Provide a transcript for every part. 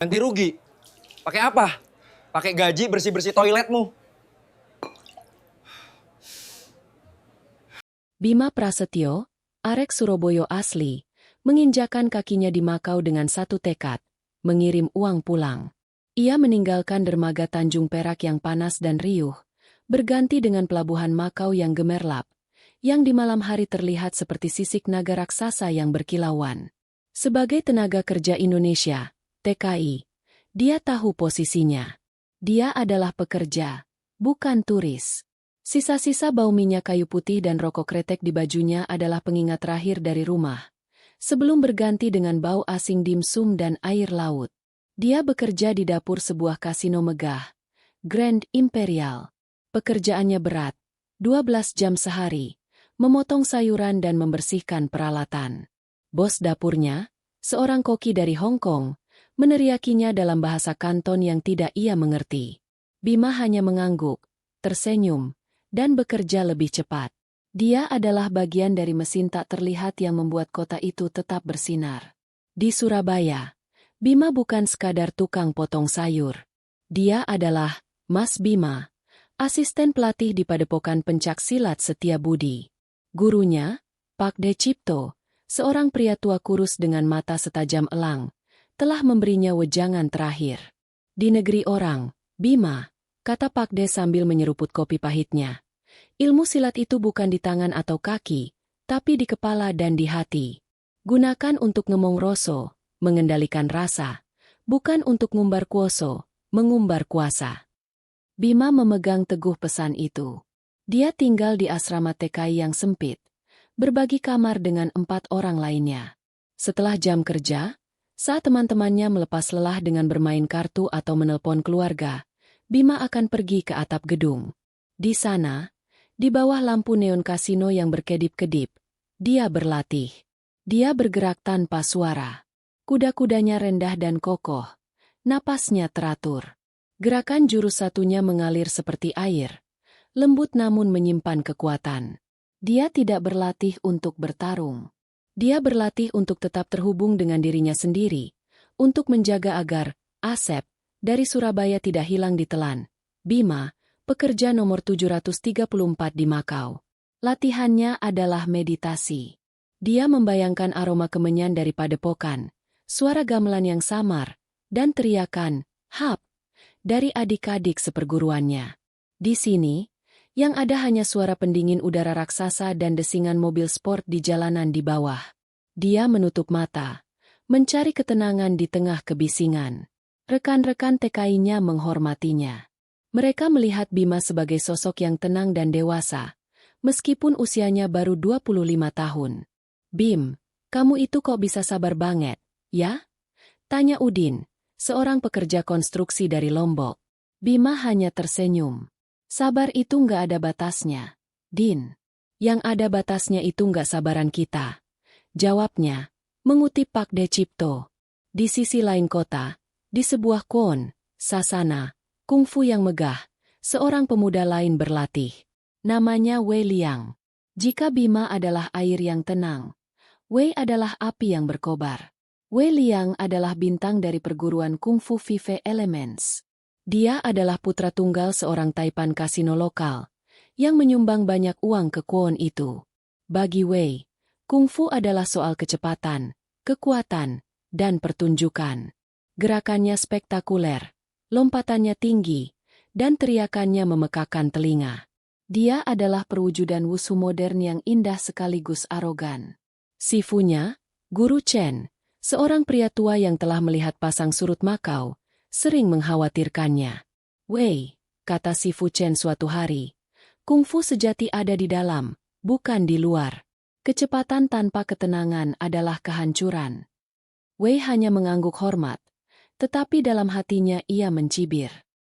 Ganti rugi? Pakai apa? Pakai gaji bersih-bersih toiletmu. Bima Prasetyo, arek Surabaya asli, menginjakan kakinya di Makau dengan satu tekad, mengirim uang pulang. Ia meninggalkan dermaga Tanjung Perak yang panas dan riuh, berganti dengan pelabuhan Makau yang gemerlap, yang di malam hari terlihat seperti sisik naga raksasa yang berkilauan. Sebagai tenaga kerja Indonesia, TKI, dia tahu posisinya. Dia adalah pekerja, bukan turis. Sisa-sisa bau minyak kayu putih dan rokok kretek di bajunya adalah pengingat terakhir dari rumah. Sebelum berganti dengan bau asing dimsum dan air laut. Dia bekerja di dapur sebuah kasino megah, Grand Imperial. Pekerjaannya berat, 12 jam sehari, memotong sayuran dan membersihkan peralatan. Bos dapurnya, seorang koki dari Hong Kong, meneriakinya dalam bahasa Kanton yang tidak ia mengerti. Bima hanya mengangguk, tersenyum, dan bekerja lebih cepat. Dia adalah bagian dari mesin tak terlihat yang membuat kota itu tetap bersinar. Di Surabaya, Bima bukan sekadar tukang potong sayur. Dia adalah Mas Bima, asisten pelatih di Padepokan Pencak Silat Setiabudi. Gurunya, Pak De Cipto, seorang pria tua kurus dengan mata setajam elang, telah memberinya wejangan terakhir. Di negeri orang, Bima, kata Pak De sambil menyeruput kopi pahitnya. Ilmu silat itu bukan di tangan atau kaki, tapi di kepala dan di hati. Gunakan untuk ngemong roso, mengendalikan rasa, bukan untuk ngumbar kuoso, mengumbar kuasa. Bima memegang teguh pesan itu. Dia tinggal di asrama TKI yang sempit, berbagi kamar dengan 4 orang lainnya. Setelah jam kerja, saat teman-temannya melepas lelah dengan bermain kartu atau menelpon keluarga, Bima akan pergi ke atap gedung. Di sana, di bawah lampu neon kasino yang berkedip-kedip, dia berlatih. Dia bergerak tanpa suara. Kuda-kudanya rendah dan kokoh. Napasnya teratur. Gerakan jurus satunya mengalir seperti air. Lembut namun menyimpan kekuatan. Dia tidak berlatih untuk bertarung. Dia berlatih untuk tetap terhubung dengan dirinya sendiri. Untuk menjaga agar Asep dari Surabaya tidak hilang ditelan. Bima, pekerja nomor 734 di Makau. Latihannya adalah meditasi. Dia membayangkan aroma kemenyan dari padepokan, suara gamelan yang samar, dan teriakan, "Hap!" dari adik-adik seperguruannya. Di sini, yang ada hanya suara pendingin udara raksasa dan desingan mobil sport di jalanan di bawah. Dia menutup mata, mencari ketenangan di tengah kebisingan. Rekan-rekan TKI-nya menghormatinya. Mereka melihat Bima sebagai sosok yang tenang dan dewasa, meskipun usianya baru 25 tahun. "Bim, kamu itu kok bisa sabar banget, ya?" tanya Udin, seorang pekerja konstruksi dari Lombok. Bima hanya tersenyum. "Sabar itu nggak ada batasnya, Din. Yang ada batasnya itu nggak sabaran kita," jawabnya, mengutip Pak De Cipto. Di sisi lain kota, di sebuah kon, sasana, kungfu yang megah, seorang pemuda lain berlatih. Namanya Wei Liang. Jika Bima adalah air yang tenang, Wei adalah api yang berkobar. Wei Liang adalah bintang dari perguruan kungfu Five Elements. Dia adalah putra tunggal seorang taipan kasino lokal, yang menyumbang banyak uang ke kon itu. Bagi Wei, kungfu adalah soal kecepatan, kekuatan, dan pertunjukan. Gerakannya spektakuler. Lompatannya tinggi, dan teriakannya memekakan telinga. Dia adalah perwujudan wushu modern yang indah sekaligus arogan. Sifunya, Guru Chen, seorang pria tua yang telah melihat pasang surut Makau, sering mengkhawatirkannya. "Wei," kata Sifu Chen suatu hari, "kungfu sejati ada di dalam, bukan di luar. Kecepatan tanpa ketenangan adalah kehancuran." Wei hanya mengangguk hormat. Tetapi dalam hatinya ia mencibir.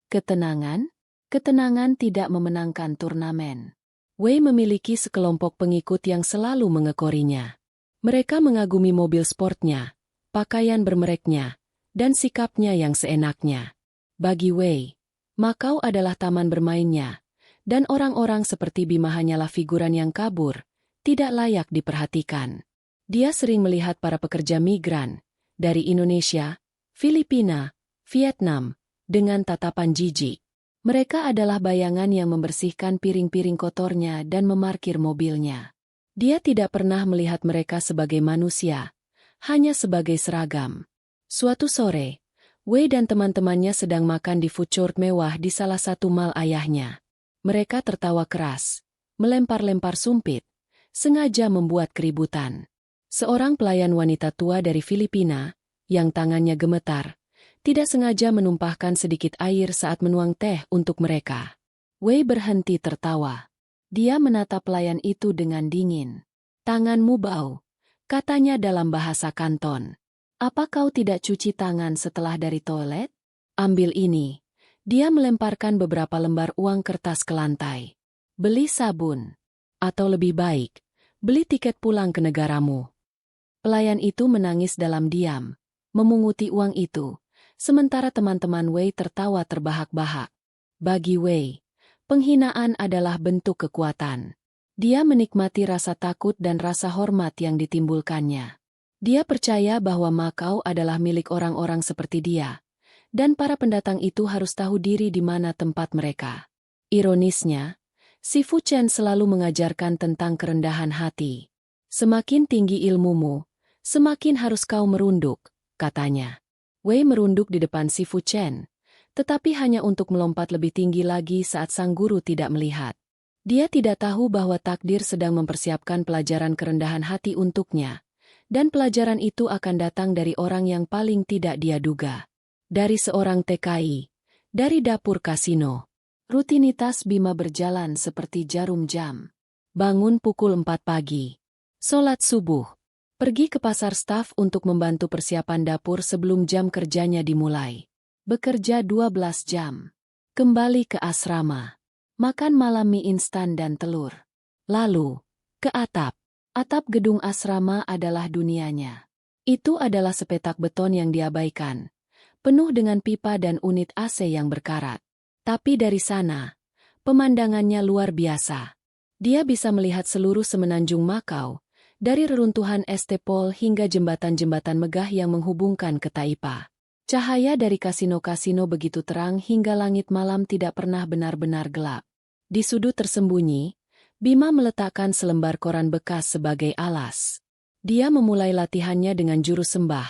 Ketenangan? Ketenangan tidak memenangkan turnamen. Wei memiliki sekelompok pengikut yang selalu mengekorinya. Mereka mengagumi mobil sportnya, pakaian bermereknya, dan sikapnya yang seenaknya. Bagi Wei, Makau adalah taman bermainnya, dan orang-orang seperti Bima hanyalah figuran yang kabur, tidak layak diperhatikan. Dia sering melihat para pekerja migran, dari Indonesia, Filipina, Vietnam, dengan tatapan jijik. Mereka adalah bayangan yang membersihkan piring-piring kotornya dan memarkir mobilnya. Dia tidak pernah melihat mereka sebagai manusia, hanya sebagai seragam. Suatu sore, Wei dan teman-temannya sedang makan di food court mewah di salah satu mall ayahnya. Mereka tertawa keras, melempar-lempar sumpit, sengaja membuat keributan. Seorang pelayan wanita tua dari Filipina, yang tangannya gemetar, tidak sengaja menumpahkan sedikit air saat menuang teh untuk mereka. Wei berhenti tertawa. Dia menatap pelayan itu dengan dingin. "Tanganmu bau," katanya dalam bahasa Kanton. "Apa kau tidak cuci tangan setelah dari toilet? Ambil ini." Dia melemparkan beberapa lembar uang kertas ke lantai. "Beli sabun. Atau lebih baik, beli tiket pulang ke negaramu." Pelayan itu menangis dalam diam, memunguti uang itu, sementara teman-teman Wei tertawa terbahak-bahak. Bagi Wei, penghinaan adalah bentuk kekuatan. Dia menikmati rasa takut dan rasa hormat yang ditimbulkannya. Dia percaya bahwa Makau adalah milik orang-orang seperti dia, dan para pendatang itu harus tahu diri di mana tempat mereka. Ironisnya, si Fu Chen selalu mengajarkan tentang kerendahan hati. "Semakin tinggi ilmumu, semakin harus kau merunduk," katanya. Wei merunduk di depan si Fu Chen, tetapi hanya untuk melompat lebih tinggi lagi saat sang guru tidak melihat. Dia tidak tahu bahwa takdir sedang mempersiapkan pelajaran kerendahan hati untuknya, dan pelajaran itu akan datang dari orang yang paling tidak dia duga. Dari seorang TKI, dari dapur kasino. Rutinitas Bima berjalan seperti jarum jam. Bangun pukul 4 pagi. Sholat subuh. Pergi ke pasar staf untuk membantu persiapan dapur sebelum jam kerjanya dimulai. Bekerja 12 jam. Kembali ke asrama. Makan malam mie instan dan telur. Lalu, ke atap. Atap gedung asrama adalah dunianya. Itu adalah sepetak beton yang diabaikan, penuh dengan pipa dan unit AC yang berkarat. Tapi dari sana, pemandangannya luar biasa. Dia bisa melihat seluruh semenanjung Makau, dari reruntuhan Estepol hingga jembatan-jembatan megah yang menghubungkan ke Taipa. Cahaya dari kasino-kasino begitu terang hingga langit malam tidak pernah benar-benar gelap. Di sudut tersembunyi, Bima meletakkan selembar koran bekas sebagai alas. Dia memulai latihannya dengan jurus sembah,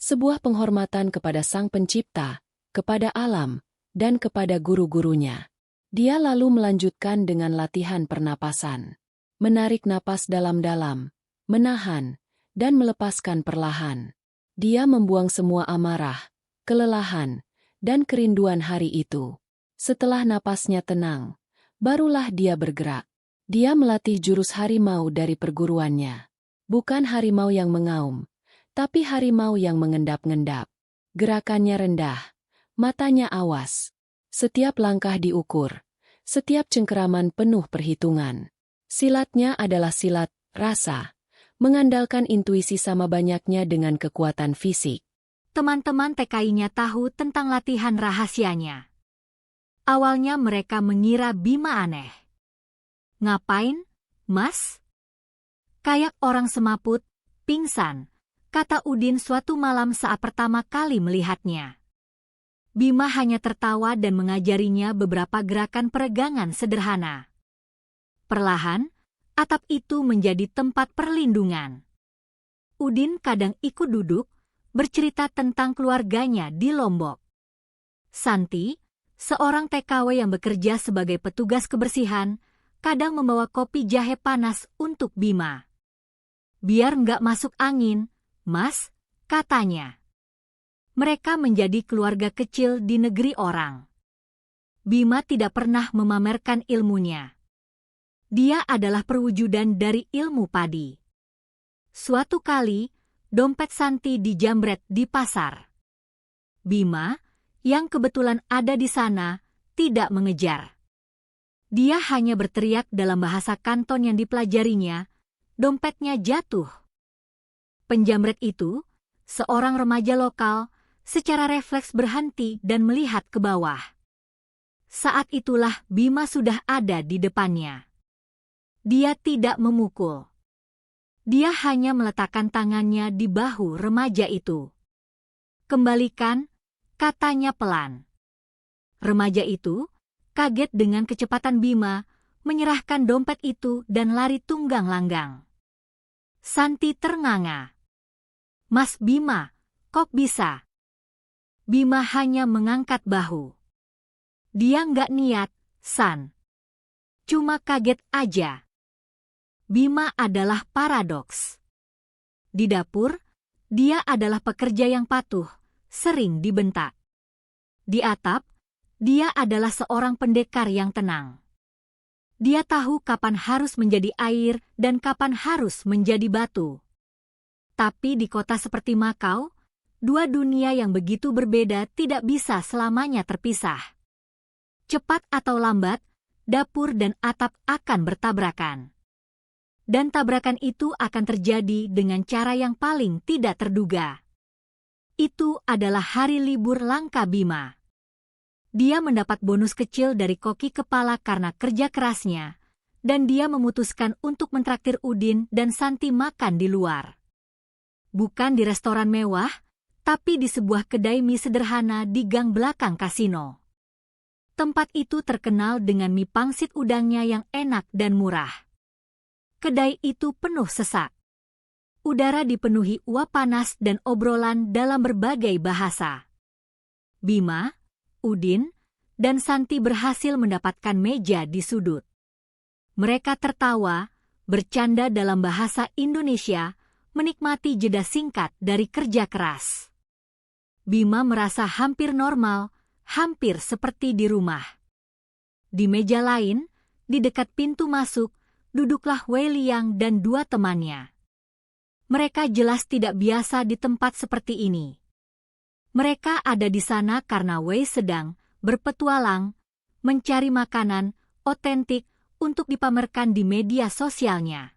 sebuah penghormatan kepada Sang Pencipta, kepada alam, dan kepada guru-gurunya. Dia lalu melanjutkan dengan latihan pernapasan. Menarik napas dalam-dalam, menahan, dan melepaskan perlahan. Dia membuang semua amarah, kelelahan, dan kerinduan hari itu. Setelah napasnya tenang, barulah dia bergerak. Dia melatih jurus harimau dari perguruannya. Bukan harimau yang mengaum, tapi harimau yang mengendap-ngendap. Gerakannya rendah, matanya awas. Setiap langkah diukur, setiap cengkeraman penuh perhitungan. Silatnya adalah silat rasa, mengandalkan intuisi sama banyaknya dengan kekuatan fisik. Teman-teman TKI-nya tahu tentang latihan rahasianya. Awalnya mereka mengira Bima aneh. "Ngapain, Mas?" "Kayak orang semaput, pingsan," kata Udin suatu malam saat pertama kali melihatnya. Bima hanya tertawa dan mengajarinya beberapa gerakan peregangan sederhana. Perlahan, atap itu menjadi tempat perlindungan. Udin kadang ikut duduk, bercerita tentang keluarganya di Lombok. Santi, seorang TKW yang bekerja sebagai petugas kebersihan, kadang membawa kopi jahe panas untuk Bima. "Biar nggak masuk angin, Mas," katanya. Mereka menjadi keluarga kecil di negeri orang. Bima tidak pernah memamerkan ilmunya. Dia adalah perwujudan dari ilmu padi. Suatu kali, dompet Santi dijamret di pasar. Bima, yang kebetulan ada di sana, tidak mengejar. Dia hanya berteriak dalam bahasa Kanton yang dipelajarinya, dompetnya jatuh. Penjamret itu, seorang remaja lokal, secara refleks berhenti dan melihat ke bawah. Saat itulah Bima sudah ada di depannya. Dia tidak memukul. Dia hanya meletakkan tangannya di bahu remaja itu. "Kembalikan," katanya pelan. Remaja itu kaget dengan kecepatan Bima, menyerahkan dompet itu dan lari tunggang langgang. Santi ternganga. "Mas Bima, kok bisa?" Bima hanya mengangkat bahu. "Dia nggak niat, San. Cuma kaget aja." Bima adalah paradoks. Di dapur, dia adalah pekerja yang patuh, sering dibentak. Di atap, dia adalah seorang pendekar yang tenang. Dia tahu kapan harus menjadi air dan kapan harus menjadi batu. Tapi di kota seperti Makau, dua dunia yang begitu berbeda tidak bisa selamanya terpisah. Cepat atau lambat, dapur dan atap akan bertabrakan. Dan tabrakan itu akan terjadi dengan cara yang paling tidak terduga. Itu adalah hari libur langka Bima. Dia mendapat bonus kecil dari koki kepala karena kerja kerasnya, dan dia memutuskan untuk mentraktir Udin dan Santi makan di luar. Bukan di restoran mewah, tapi di sebuah kedai mie sederhana di gang belakang kasino. Tempat itu terkenal dengan mie pangsit udangnya yang enak dan murah. Kedai itu penuh sesak. Udara dipenuhi uap panas dan obrolan dalam berbagai bahasa. Bima, Udin, dan Santi berhasil mendapatkan meja di sudut. Mereka tertawa, bercanda dalam bahasa Indonesia, menikmati jeda singkat dari kerja keras. Bima merasa hampir normal, hampir seperti di rumah. Di meja lain, di dekat pintu masuk, duduklah Wei Liang dan dua temannya. Mereka jelas tidak biasa di tempat seperti ini. Mereka ada di sana karena Wei sedang berpetualang, mencari makanan otentik untuk dipamerkan di media sosialnya.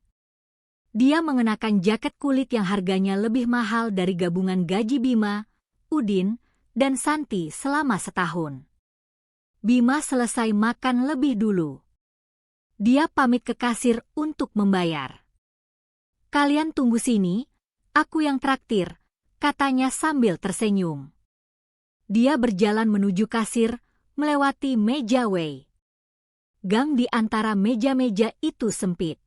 Dia mengenakan jaket kulit yang harganya lebih mahal dari gabungan gaji Bima, Udin, dan Santi selama setahun. Bima selesai makan lebih dulu. Dia pamit ke kasir untuk membayar. "Kalian tunggu sini, aku yang traktir," katanya sambil tersenyum. Dia berjalan menuju kasir, melewati meja Wei. Gang di antara meja-meja itu sempit.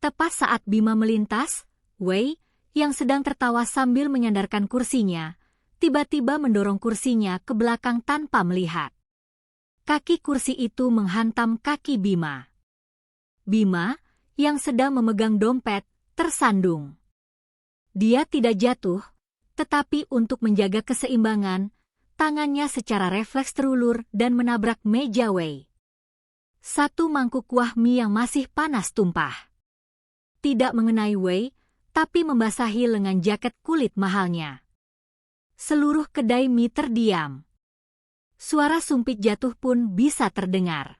Tepat saat Bima melintas, Wei, yang sedang tertawa sambil menyandarkan kursinya, tiba-tiba mendorong kursinya ke belakang tanpa melihat. Kaki kursi itu menghantam kaki Bima. Bima, yang sedang memegang dompet, tersandung. Dia tidak jatuh, tetapi untuk menjaga keseimbangan, tangannya secara refleks terulur dan menabrak meja Wei. Satu mangkuk kuah mie yang masih panas tumpah. Tidak mengenai Wei, tapi membasahi lengan jaket kulit mahalnya. Seluruh kedai mie terdiam. Suara sumpit jatuh pun bisa terdengar.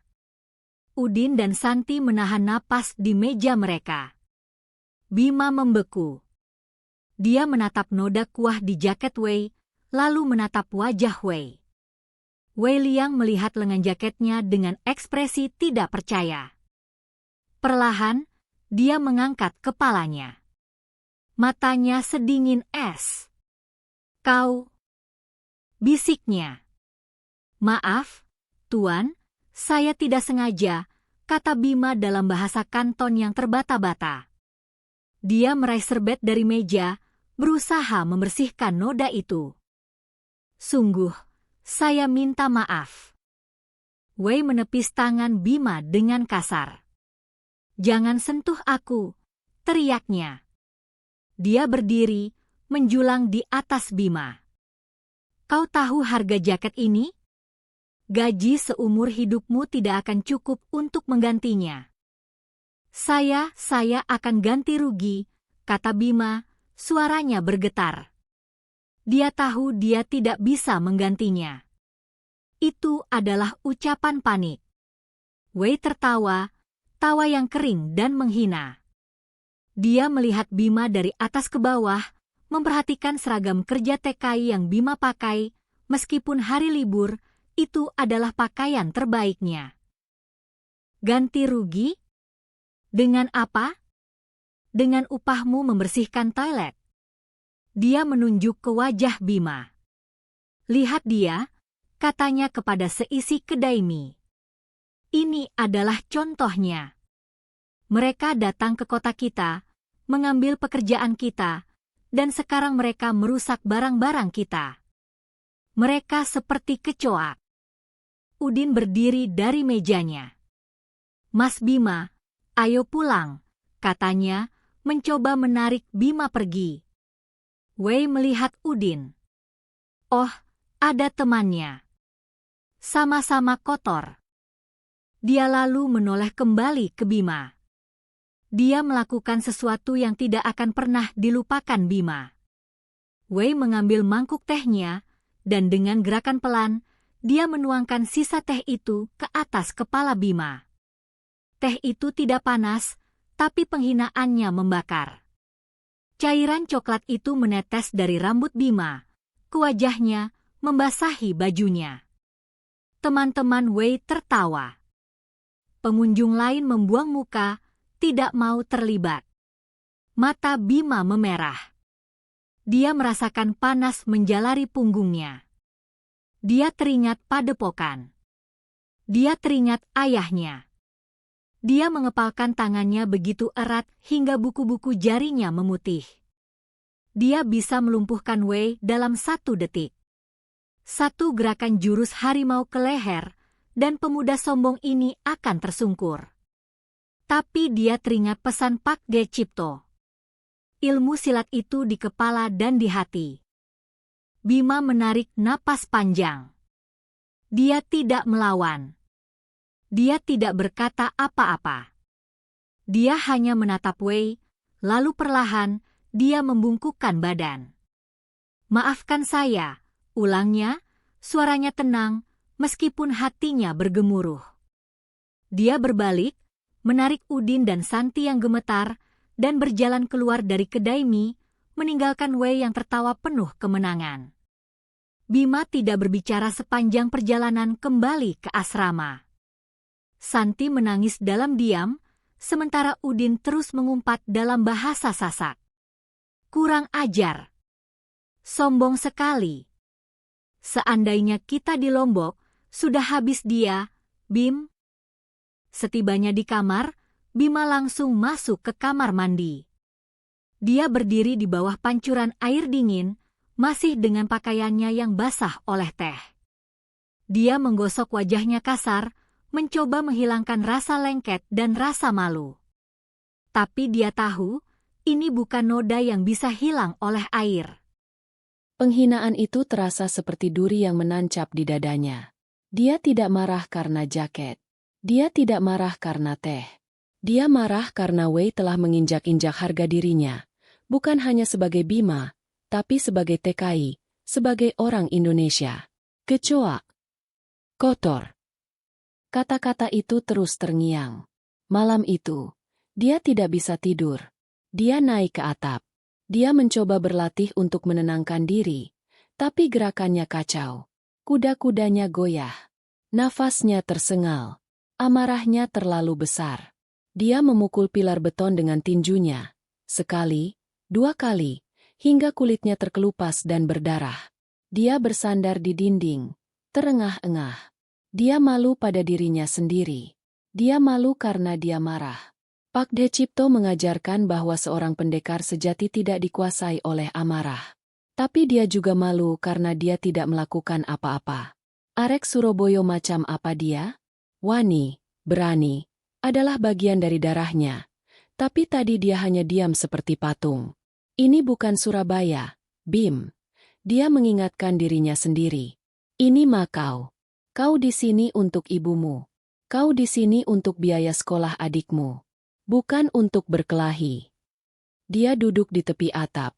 Udin dan Santi menahan napas di meja mereka. Bima membeku. Dia menatap noda kuah di jaket Wei, lalu menatap wajah Wei. Wei Liang melihat lengan jaketnya dengan ekspresi tidak percaya. Perlahan, dia mengangkat kepalanya. Matanya sedingin es. "Kau," bisiknya. "Maaf, Tuan, saya tidak sengaja," kata Bima dalam bahasa Kanton yang terbata-bata. Dia meraih serbet dari meja, berusaha membersihkan noda itu. "Sungguh, saya minta maaf." Wei menepis tangan Bima dengan kasar. "Jangan sentuh aku," teriaknya. Dia berdiri, menjulang di atas Bima. "Kau tahu harga jaket ini? Gaji seumur hidupmu tidak akan cukup untuk menggantinya." Saya akan ganti rugi," kata Bima, suaranya bergetar. Dia tahu dia tidak bisa menggantinya. Itu adalah ucapan panik. Wei tertawa, tawa yang kering dan menghina. Dia melihat Bima dari atas ke bawah, memperhatikan seragam kerja TKI yang Bima pakai, meskipun hari libur, itu adalah pakaian terbaiknya. "Ganti rugi? Dengan apa?" "Dengan upahmu membersihkan toilet." Dia menunjuk ke wajah Bima. Lihat dia, katanya kepada seisi kedai mie. Ini adalah contohnya. Mereka datang ke kota kita, mengambil pekerjaan kita, dan sekarang mereka merusak barang-barang kita. Mereka seperti kecoak. Udin berdiri dari mejanya. Mas Bima, ayo pulang, katanya, mencoba menarik Bima pergi. Wei melihat Udin. Oh, ada temannya. Sama-sama kotor. Dia lalu menoleh kembali ke Bima. Dia melakukan sesuatu yang tidak akan pernah dilupakan Bima. Wei mengambil mangkuk tehnya, dan dengan gerakan pelan, dia menuangkan sisa teh itu ke atas kepala Bima. Teh itu tidak panas, tapi penghinaannya membakar. Cairan coklat itu menetes dari rambut Bima, ke wajahnya, membasahi bajunya. Teman-teman Wei tertawa. Pengunjung lain membuang muka, tidak mau terlibat. Mata Bima memerah. Dia merasakan panas menjalari punggungnya. Dia teringat padepokan. Dia teringat ayahnya. Dia mengepalkan tangannya begitu erat hingga buku-buku jarinya memutih. Dia bisa melumpuhkan Wei dalam 1 detik. Satu gerakan jurus harimau ke leher, dan pemuda sombong ini akan tersungkur. Tapi dia teringat pesan Pak Ge Cipto. Ilmu silat itu di kepala dan di hati. Bima menarik napas panjang. Dia tidak melawan. Dia tidak berkata apa-apa. Dia hanya menatap Wei, lalu perlahan, dia membungkukkan badan. Maafkan saya, ulangnya, suaranya tenang, meskipun hatinya bergemuruh. Dia berbalik, menarik Udin dan Santi yang gemetar, dan berjalan keluar dari kedai mie, meninggalkan Wei yang tertawa penuh kemenangan. Bima tidak berbicara sepanjang perjalanan kembali ke asrama. Santi menangis dalam diam, sementara Udin terus mengumpat dalam bahasa Sasak. Kurang ajar. Sombong sekali. Seandainya kita di Lombok, sudah habis dia, Bim. Setibanya di kamar, Bima langsung masuk ke kamar mandi. Dia berdiri di bawah pancuran air dingin, masih dengan pakaiannya yang basah oleh teh. Dia menggosok wajahnya kasar, mencoba menghilangkan rasa lengket dan rasa malu. Tapi dia tahu, ini bukan noda yang bisa hilang oleh air. Penghinaan itu terasa seperti duri yang menancap di dadanya. Dia tidak marah karena jaket. Dia tidak marah karena teh. Dia marah karena Wei telah menginjak-injak harga dirinya, bukan hanya sebagai Bima, tapi sebagai TKI, sebagai orang Indonesia. Kecoak. Kotor. Kata-kata itu terus terngiang. Malam itu, dia tidak bisa tidur. Dia naik ke atap. Dia mencoba berlatih untuk menenangkan diri, tapi gerakannya kacau. Kuda-kudanya goyah. Nafasnya tersengal. Amarahnya terlalu besar. Dia memukul pilar beton dengan tinjunya. Sekali, 2 kali, hingga kulitnya terkelupas dan berdarah. Dia bersandar di dinding, terengah-engah. Dia malu pada dirinya sendiri. Dia malu karena dia marah. Pak De Cipto mengajarkan bahwa seorang pendekar sejati tidak dikuasai oleh amarah. Tapi dia juga malu karena dia tidak melakukan apa-apa. Arek Surabaya macam apa dia? Wani, berani, adalah bagian dari darahnya. Tapi tadi dia hanya diam seperti patung. Ini bukan Surabaya, Bim. Dia mengingatkan dirinya sendiri. Ini Makau. Kau di sini untuk ibumu. Kau di sini untuk biaya sekolah adikmu. Bukan untuk berkelahi. Dia duduk di tepi atap,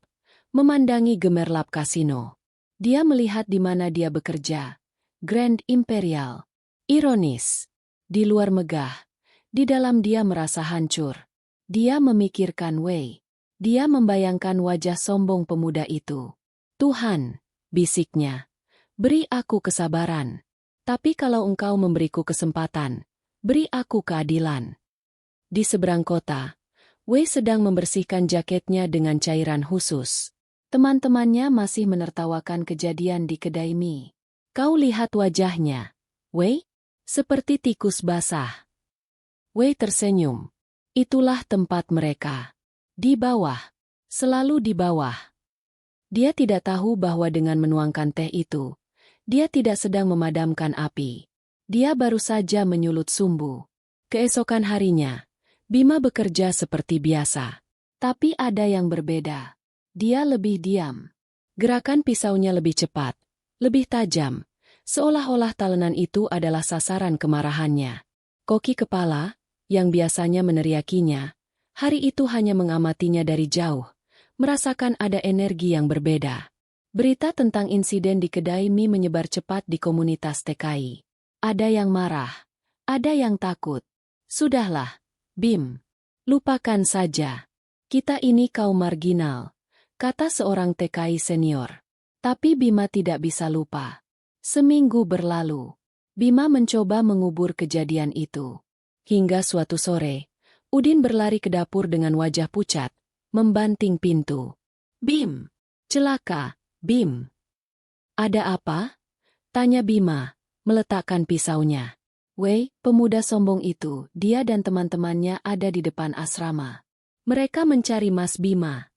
memandangi gemerlap kasino. Dia melihat di mana dia bekerja. Grand Imperial. Ironis. Di luar megah. Di dalam dia merasa hancur. Dia memikirkan Wei. Dia membayangkan wajah sombong pemuda itu. Tuhan, bisiknya. Beri aku kesabaran. Tapi kalau engkau memberiku kesempatan, beri aku keadilan. Di seberang kota, Wei sedang membersihkan jaketnya dengan cairan khusus. Teman-temannya masih menertawakan kejadian di kedai mie. Kau lihat wajahnya, Wei? Seperti tikus basah. Wei tersenyum. Itulah tempat mereka. Di bawah. Selalu di bawah. Dia tidak tahu bahwa dengan menuangkan teh itu, dia tidak sedang memadamkan api. Dia baru saja menyulut sumbu. Keesokan harinya, Bima bekerja seperti biasa. Tapi ada yang berbeda. Dia lebih diam. Gerakan pisaunya lebih cepat, lebih tajam, seolah-olah talenan itu adalah sasaran kemarahannya. Koki kepala, yang biasanya meneriakinya, hari itu hanya mengamatinya dari jauh, merasakan ada energi yang berbeda. Berita tentang insiden di kedai mie menyebar cepat di komunitas TKI. Ada yang marah, ada yang takut. Sudahlah, Bim. Lupakan saja. Kita ini kaum marginal, kata seorang TKI senior. Tapi Bima tidak bisa lupa. Seminggu berlalu, Bima mencoba mengubur kejadian itu. Hingga suatu sore, Udin berlari ke dapur dengan wajah pucat, membanting pintu. Bim! Celaka, Bim! Ada apa? Tanya Bima, meletakkan pisaunya. Wei, pemuda sombong itu, dia dan teman-temannya ada di depan asrama. Mereka mencari Mas Bima.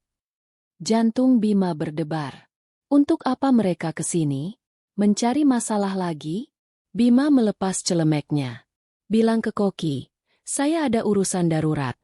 Jantung Bima berdebar. Untuk apa mereka ke sini? Mencari masalah lagi? Bima melepas celemeknya. Bilang ke Koki, saya ada urusan darurat.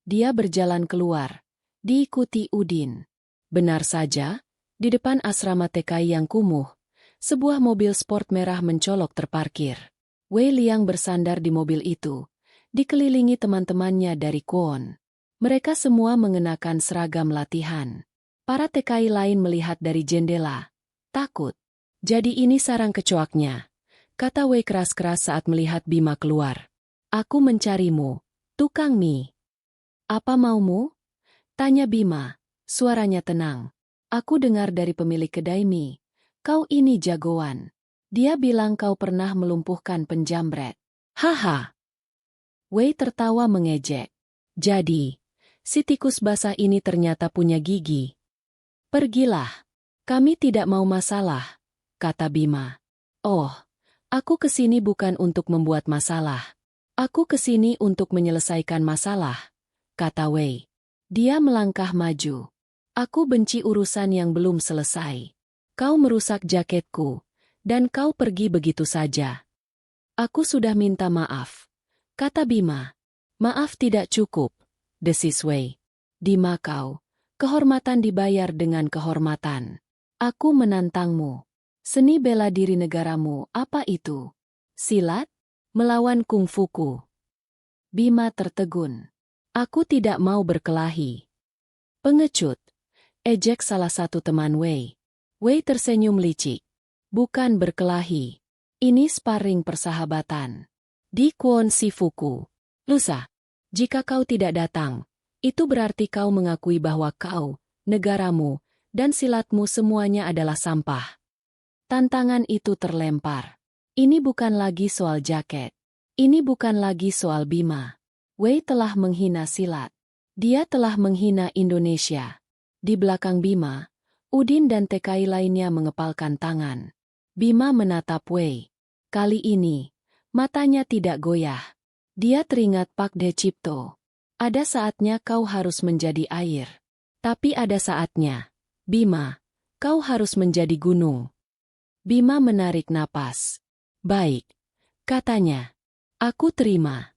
Dia berjalan keluar, diikuti Udin. Benar saja, di depan asrama TKI yang kumuh, sebuah mobil sport merah mencolok terparkir. Wei Liang bersandar di mobil itu, dikelilingi teman-temannya dari Kwon. Mereka semua mengenakan seragam latihan. Para TKI lain melihat dari jendela. Takut. Jadi ini sarang kecoaknya, kata Wei keras-keras saat melihat Bima keluar. Aku mencarimu, tukang mie. Apa maumu? Tanya Bima, suaranya tenang. Aku dengar dari pemilik kedai mie, kau ini jagoan. Dia bilang kau pernah melumpuhkan penjamret. Haha. Wei tertawa mengejek. Jadi, si tikus basah ini ternyata punya gigi. Pergilah. Kami tidak mau masalah, kata Bima. Oh, aku kesini bukan untuk membuat masalah. Aku kesini untuk menyelesaikan masalah, kata Wei. Dia melangkah maju. Aku benci urusan yang belum selesai. Kau merusak jaketku. Dan kau pergi begitu saja. Aku sudah minta maaf, kata Bima. Maaf tidak cukup, desis Wei. Di Makau, kehormatan dibayar dengan kehormatan. Aku menantangmu. Seni bela diri negaramu, apa itu? Silat? Melawan kungfuku. Bima tertegun. Aku tidak mau berkelahi. Pengecut. Ejek salah satu teman Wei. Wei tersenyum licik. Bukan berkelahi. Ini sparring persahabatan. Di Kwon Shifuku. Lusa, jika kau tidak datang, itu berarti kau mengakui bahwa kau, negaramu, dan silatmu semuanya adalah sampah. Tantangan itu terlempar. Ini bukan lagi soal jaket. Ini bukan lagi soal Bima. Wei telah menghina silat. Dia telah menghina Indonesia. Di belakang Bima, Udin dan TKI lainnya mengepalkan tangan. Bima menatap Wei. Kali ini, matanya tidak goyah. Dia teringat Pak De Cipto. Ada saatnya kau harus menjadi air. Tapi ada saatnya, Bima, kau harus menjadi gunung. Bima menarik napas. Baik, katanya. Aku terima.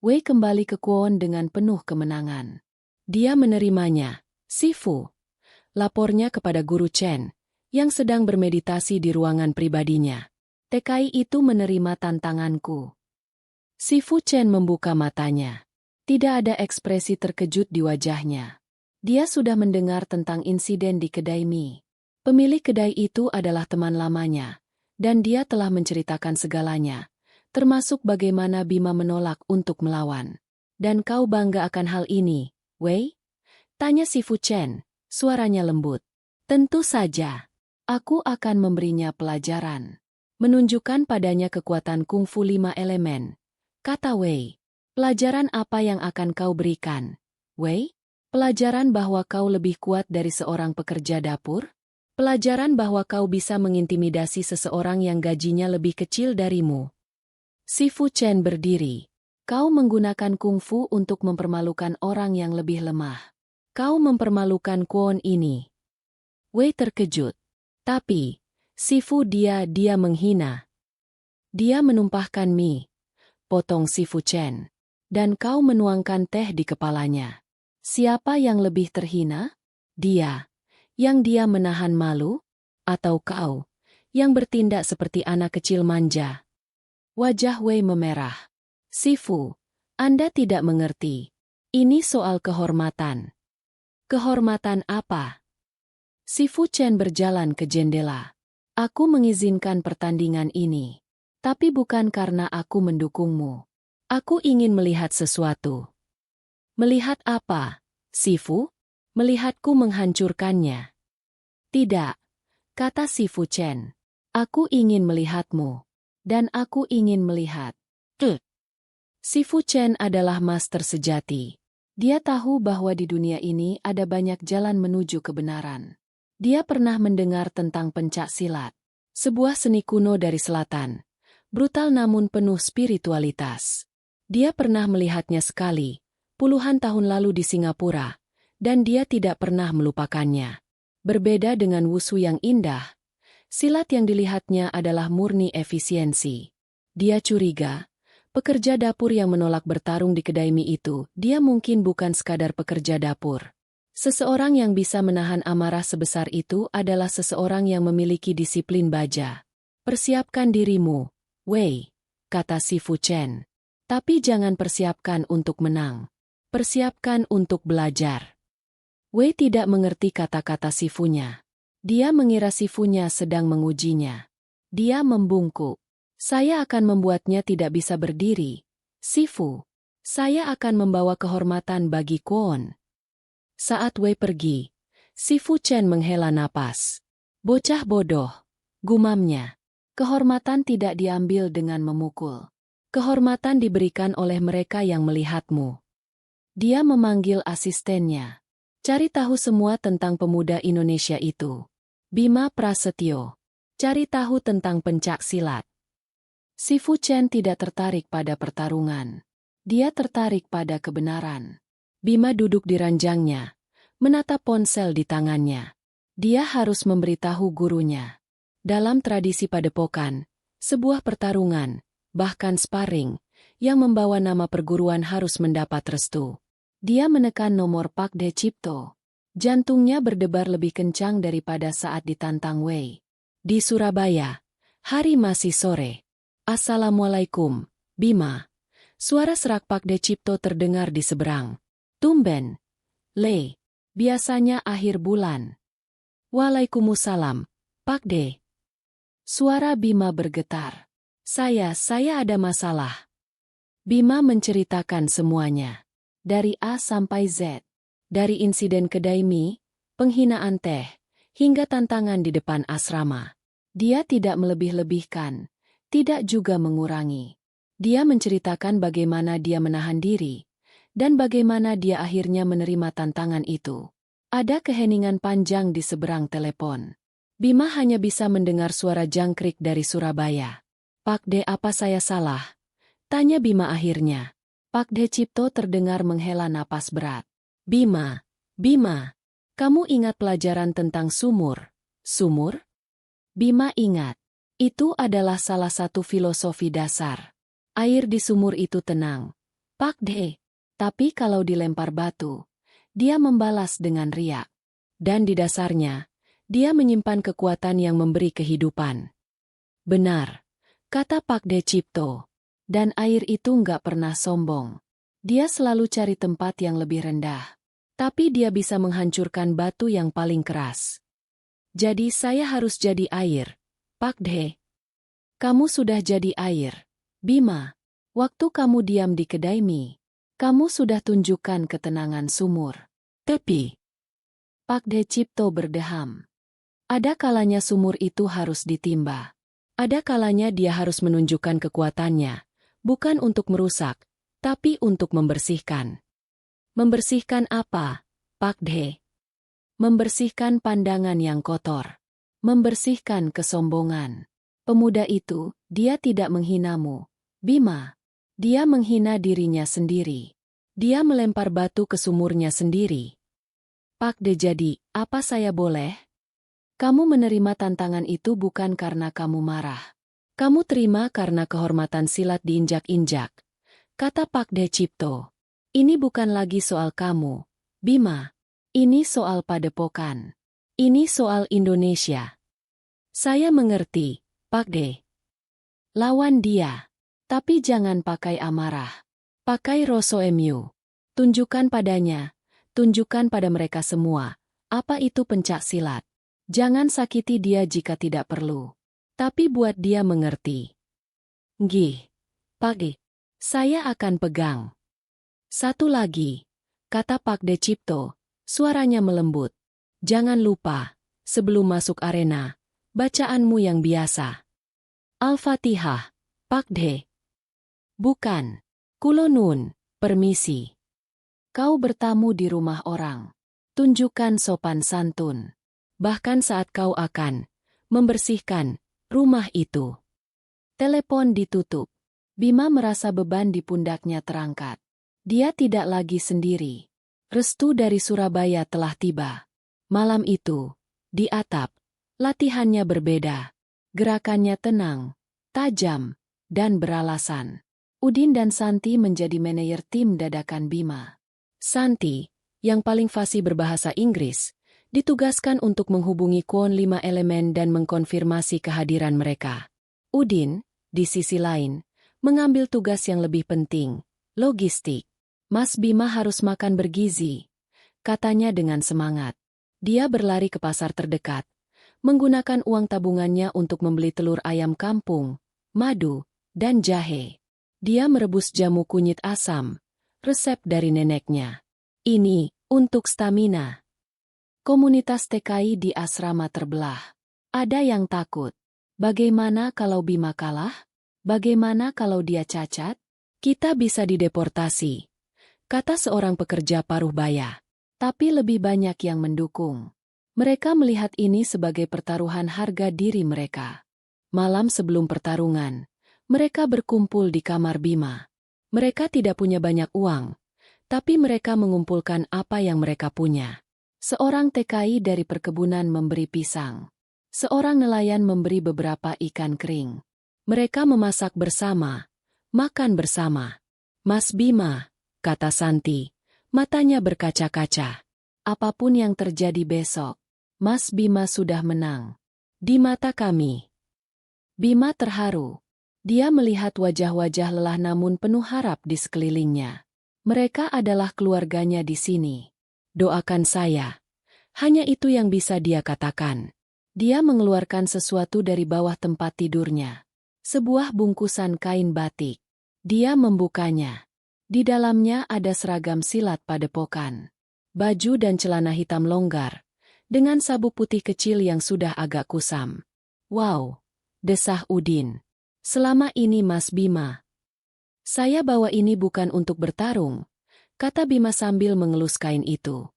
Wei kembali ke Kwon dengan penuh kemenangan. Dia menerimanya. Sifu. Lapornya kepada Guru Chen, yang sedang bermeditasi di ruangan pribadinya. TKI itu menerima tantanganku. Sifu Chen membuka matanya. Tidak ada ekspresi terkejut di wajahnya. Dia sudah mendengar tentang insiden di kedai mie. Pemilik kedai itu adalah teman lamanya, dan dia telah menceritakan segalanya, termasuk bagaimana Bima menolak untuk melawan. Dan kau bangga akan hal ini, Wei? Tanya Sifu Chen, suaranya lembut. Tentu saja. Aku akan memberinya pelajaran. Menunjukkan padanya kekuatan kungfu 5 elemen. Kata Wei. Pelajaran apa yang akan kau berikan, Wei? Pelajaran bahwa kau lebih kuat dari seorang pekerja dapur? Pelajaran bahwa kau bisa mengintimidasi seseorang yang gajinya lebih kecil darimu. Sifu Chen berdiri. Kau menggunakan kungfu untuk mempermalukan orang yang lebih lemah. Kau mempermalukan Kwon ini. Wei terkejut. Tapi, Sifu dia menghina. Dia menumpahkan mie. Potong Sifu Chen. Dan kau menuangkan teh di kepalanya. Siapa yang lebih terhina? Dia. Yang dia menahan malu? Atau kau? Yang bertindak seperti anak kecil manja? Wajah Wei memerah. Sifu, Anda tidak mengerti. Ini soal kehormatan. Kehormatan apa? Sifu Chen berjalan ke jendela. Aku mengizinkan pertandingan ini. Tapi bukan karena aku mendukungmu. Aku ingin melihat sesuatu. Melihat apa, Sifu? Melihatku menghancurkannya. Tidak, kata Sifu Chen. Aku ingin melihatmu. Dan aku ingin melihat. Sifu Chen adalah master sejati. Dia tahu bahwa di dunia ini ada banyak jalan menuju kebenaran. Dia pernah mendengar tentang pencak silat. Sebuah seni kuno dari selatan. Brutal namun penuh spiritualitas. Dia pernah melihatnya sekali, puluhan tahun lalu di Singapura, dan dia tidak pernah melupakannya. Berbeda dengan wushu yang indah, silat yang dilihatnya adalah murni efisiensi. Dia curiga, pekerja dapur yang menolak bertarung di kedai mie itu, dia mungkin bukan sekadar pekerja dapur. Seseorang yang bisa menahan amarah sebesar itu adalah seseorang yang memiliki disiplin baja. Persiapkan dirimu, Wei, kata Sifu Chen. Tapi jangan persiapkan untuk menang. Persiapkan untuk belajar. Wei tidak mengerti kata-kata Sifunya. Dia mengira Sifunya sedang mengujinya. Dia membungkuk. Saya akan membuatnya tidak bisa berdiri. Sifu, saya akan membawa kehormatan bagi Kwon. Saat Wei pergi, Sifu Chen menghela napas. Bocah bodoh, gumamnya. Kehormatan tidak diambil dengan memukul. Kehormatan diberikan oleh mereka yang melihatmu. Dia memanggil asistennya. Cari tahu semua tentang pemuda Indonesia itu. Bima Prasetyo. Cari tahu tentang pencak silat. Sifu Chen tidak tertarik pada pertarungan. Dia tertarik pada kebenaran. Bima duduk di ranjangnya, menatap ponsel di tangannya. Dia harus memberitahu gurunya. Dalam tradisi padepokan, sebuah pertarungan, bahkan sparring, yang membawa nama perguruan harus mendapat restu. Dia menekan nomor Pak De Cipto. Jantungnya berdebar lebih kencang daripada saat ditantang Wei. Di Surabaya, hari masih sore. Assalamualaikum, Bima. Suara serak Pak De Cipto terdengar di seberang. Tumben. Le. Biasanya akhir bulan. Waalaikumsalam, Pak De. Suara Bima bergetar. Saya ada masalah. Bima menceritakan semuanya. Dari A sampai Z. Dari insiden kedai mie, penghinaan teh, hingga tantangan di depan asrama. Dia tidak melebih-lebihkan. Tidak juga mengurangi. Dia menceritakan bagaimana dia menahan diri, dan bagaimana dia akhirnya menerima tantangan itu. Ada keheningan panjang di seberang telepon. Bima hanya bisa mendengar suara jangkrik dari Surabaya. Pak De, apa saya salah? Tanya Bima akhirnya. Pak De Cipto terdengar menghela napas berat. Bima, kamu ingat pelajaran tentang sumur? Sumur? Bima ingat. Itu adalah salah satu filosofi dasar. Air di sumur itu tenang, Pak De. Tapi kalau dilempar batu, dia membalas dengan riak. Dan di dasarnya, dia menyimpan kekuatan yang memberi kehidupan. Benar, kata Pak De Cipto. Dan air itu nggak pernah sombong. Dia selalu cari tempat yang lebih rendah. Tapi dia bisa menghancurkan batu yang paling keras. Jadi saya harus jadi air. Pak De, kamu sudah jadi air. Bima, waktu kamu diam di kedai mie, kamu sudah tunjukkan ketenangan sumur. Tapi, Pak De Cipto berdeham. Ada kalanya sumur itu harus ditimba. Ada kalanya dia harus menunjukkan kekuatannya, bukan untuk merusak, tapi untuk membersihkan. Membersihkan apa? Pak De. Membersihkan pandangan yang kotor. Membersihkan kesombongan. Pemuda itu, dia tidak menghinamu, Bima. Dia menghina dirinya sendiri. Dia melempar batu ke sumurnya sendiri. Pak De, jadi, apa saya boleh? Kamu menerima tantangan itu bukan karena kamu marah. Kamu terima karena kehormatan silat diinjak-injak, kata Pak De Cipto. Ini bukan lagi soal kamu, Bima. Ini soal padepokan. Ini soal Indonesia. Saya mengerti, Pak De. Lawan dia. Tapi jangan pakai amarah. Pakai rasa emu. Tunjukkan padanya, tunjukkan pada mereka semua, apa itu pencak silat. Jangan sakiti dia jika tidak perlu. Tapi buat dia mengerti. Nggih, Pak De. Saya akan pegang. Satu lagi, kata Pak De Cipto, suaranya melembut. Jangan lupa, sebelum masuk arena, bacaanmu yang biasa. Al-Fatihah, Pak De. Bukan. Kulo nun, permisi. Kau bertamu di rumah orang. Tunjukkan sopan santun. Bahkan saat kau akan membersihkan rumah itu. Telepon ditutup. Bima merasa beban di pundaknya terangkat. Dia tidak lagi sendiri. Restu dari Surabaya telah tiba. Malam itu, di atap, latihannya berbeda. Gerakannya tenang, tajam, dan beralasan. Udin dan Santi menjadi manajer tim dadakan Bima. Santi, yang paling fasih berbahasa Inggris, ditugaskan untuk menghubungi Kwon 5 elemen dan mengkonfirmasi kehadiran mereka. Udin, di sisi lain, mengambil tugas yang lebih penting, logistik. Mas Bima harus makan bergizi, katanya dengan semangat. Dia berlari ke pasar terdekat, menggunakan uang tabungannya untuk membeli telur ayam kampung, madu, dan jahe. Dia merebus jamu kunyit asam, resep dari neneknya. Ini, untuk stamina. Komunitas TKI di asrama terbelah. Ada yang takut. Bagaimana kalau Bima kalah? Bagaimana kalau dia cacat? Kita bisa dideportasi, kata seorang pekerja paruh baya. Tapi lebih banyak yang mendukung. Mereka melihat ini sebagai pertaruhan harga diri mereka. Malam sebelum pertarungan, mereka berkumpul di kamar Bima. Mereka tidak punya banyak uang, tapi mereka mengumpulkan apa yang mereka punya. Seorang TKI dari perkebunan memberi pisang. Seorang nelayan memberi beberapa ikan kering. Mereka memasak bersama, makan bersama. Mas Bima, kata Santi, matanya berkaca-kaca. Apapun yang terjadi besok, Mas Bima sudah menang. Di mata kami. Bima terharu. Dia melihat wajah-wajah lelah namun penuh harap di sekelilingnya. Mereka adalah keluarganya di sini. Doakan saya. Hanya itu yang bisa dia katakan. Dia mengeluarkan sesuatu dari bawah tempat tidurnya. Sebuah bungkusan kain batik. Dia membukanya. Di dalamnya ada seragam silat padepokan. Baju dan celana hitam longgar, dengan sabuk putih kecil yang sudah agak kusam. Wow, desah Udin. Selama ini Mas Bima. Saya bawa ini bukan untuk bertarung, kata Bima sambil mengelus kain itu.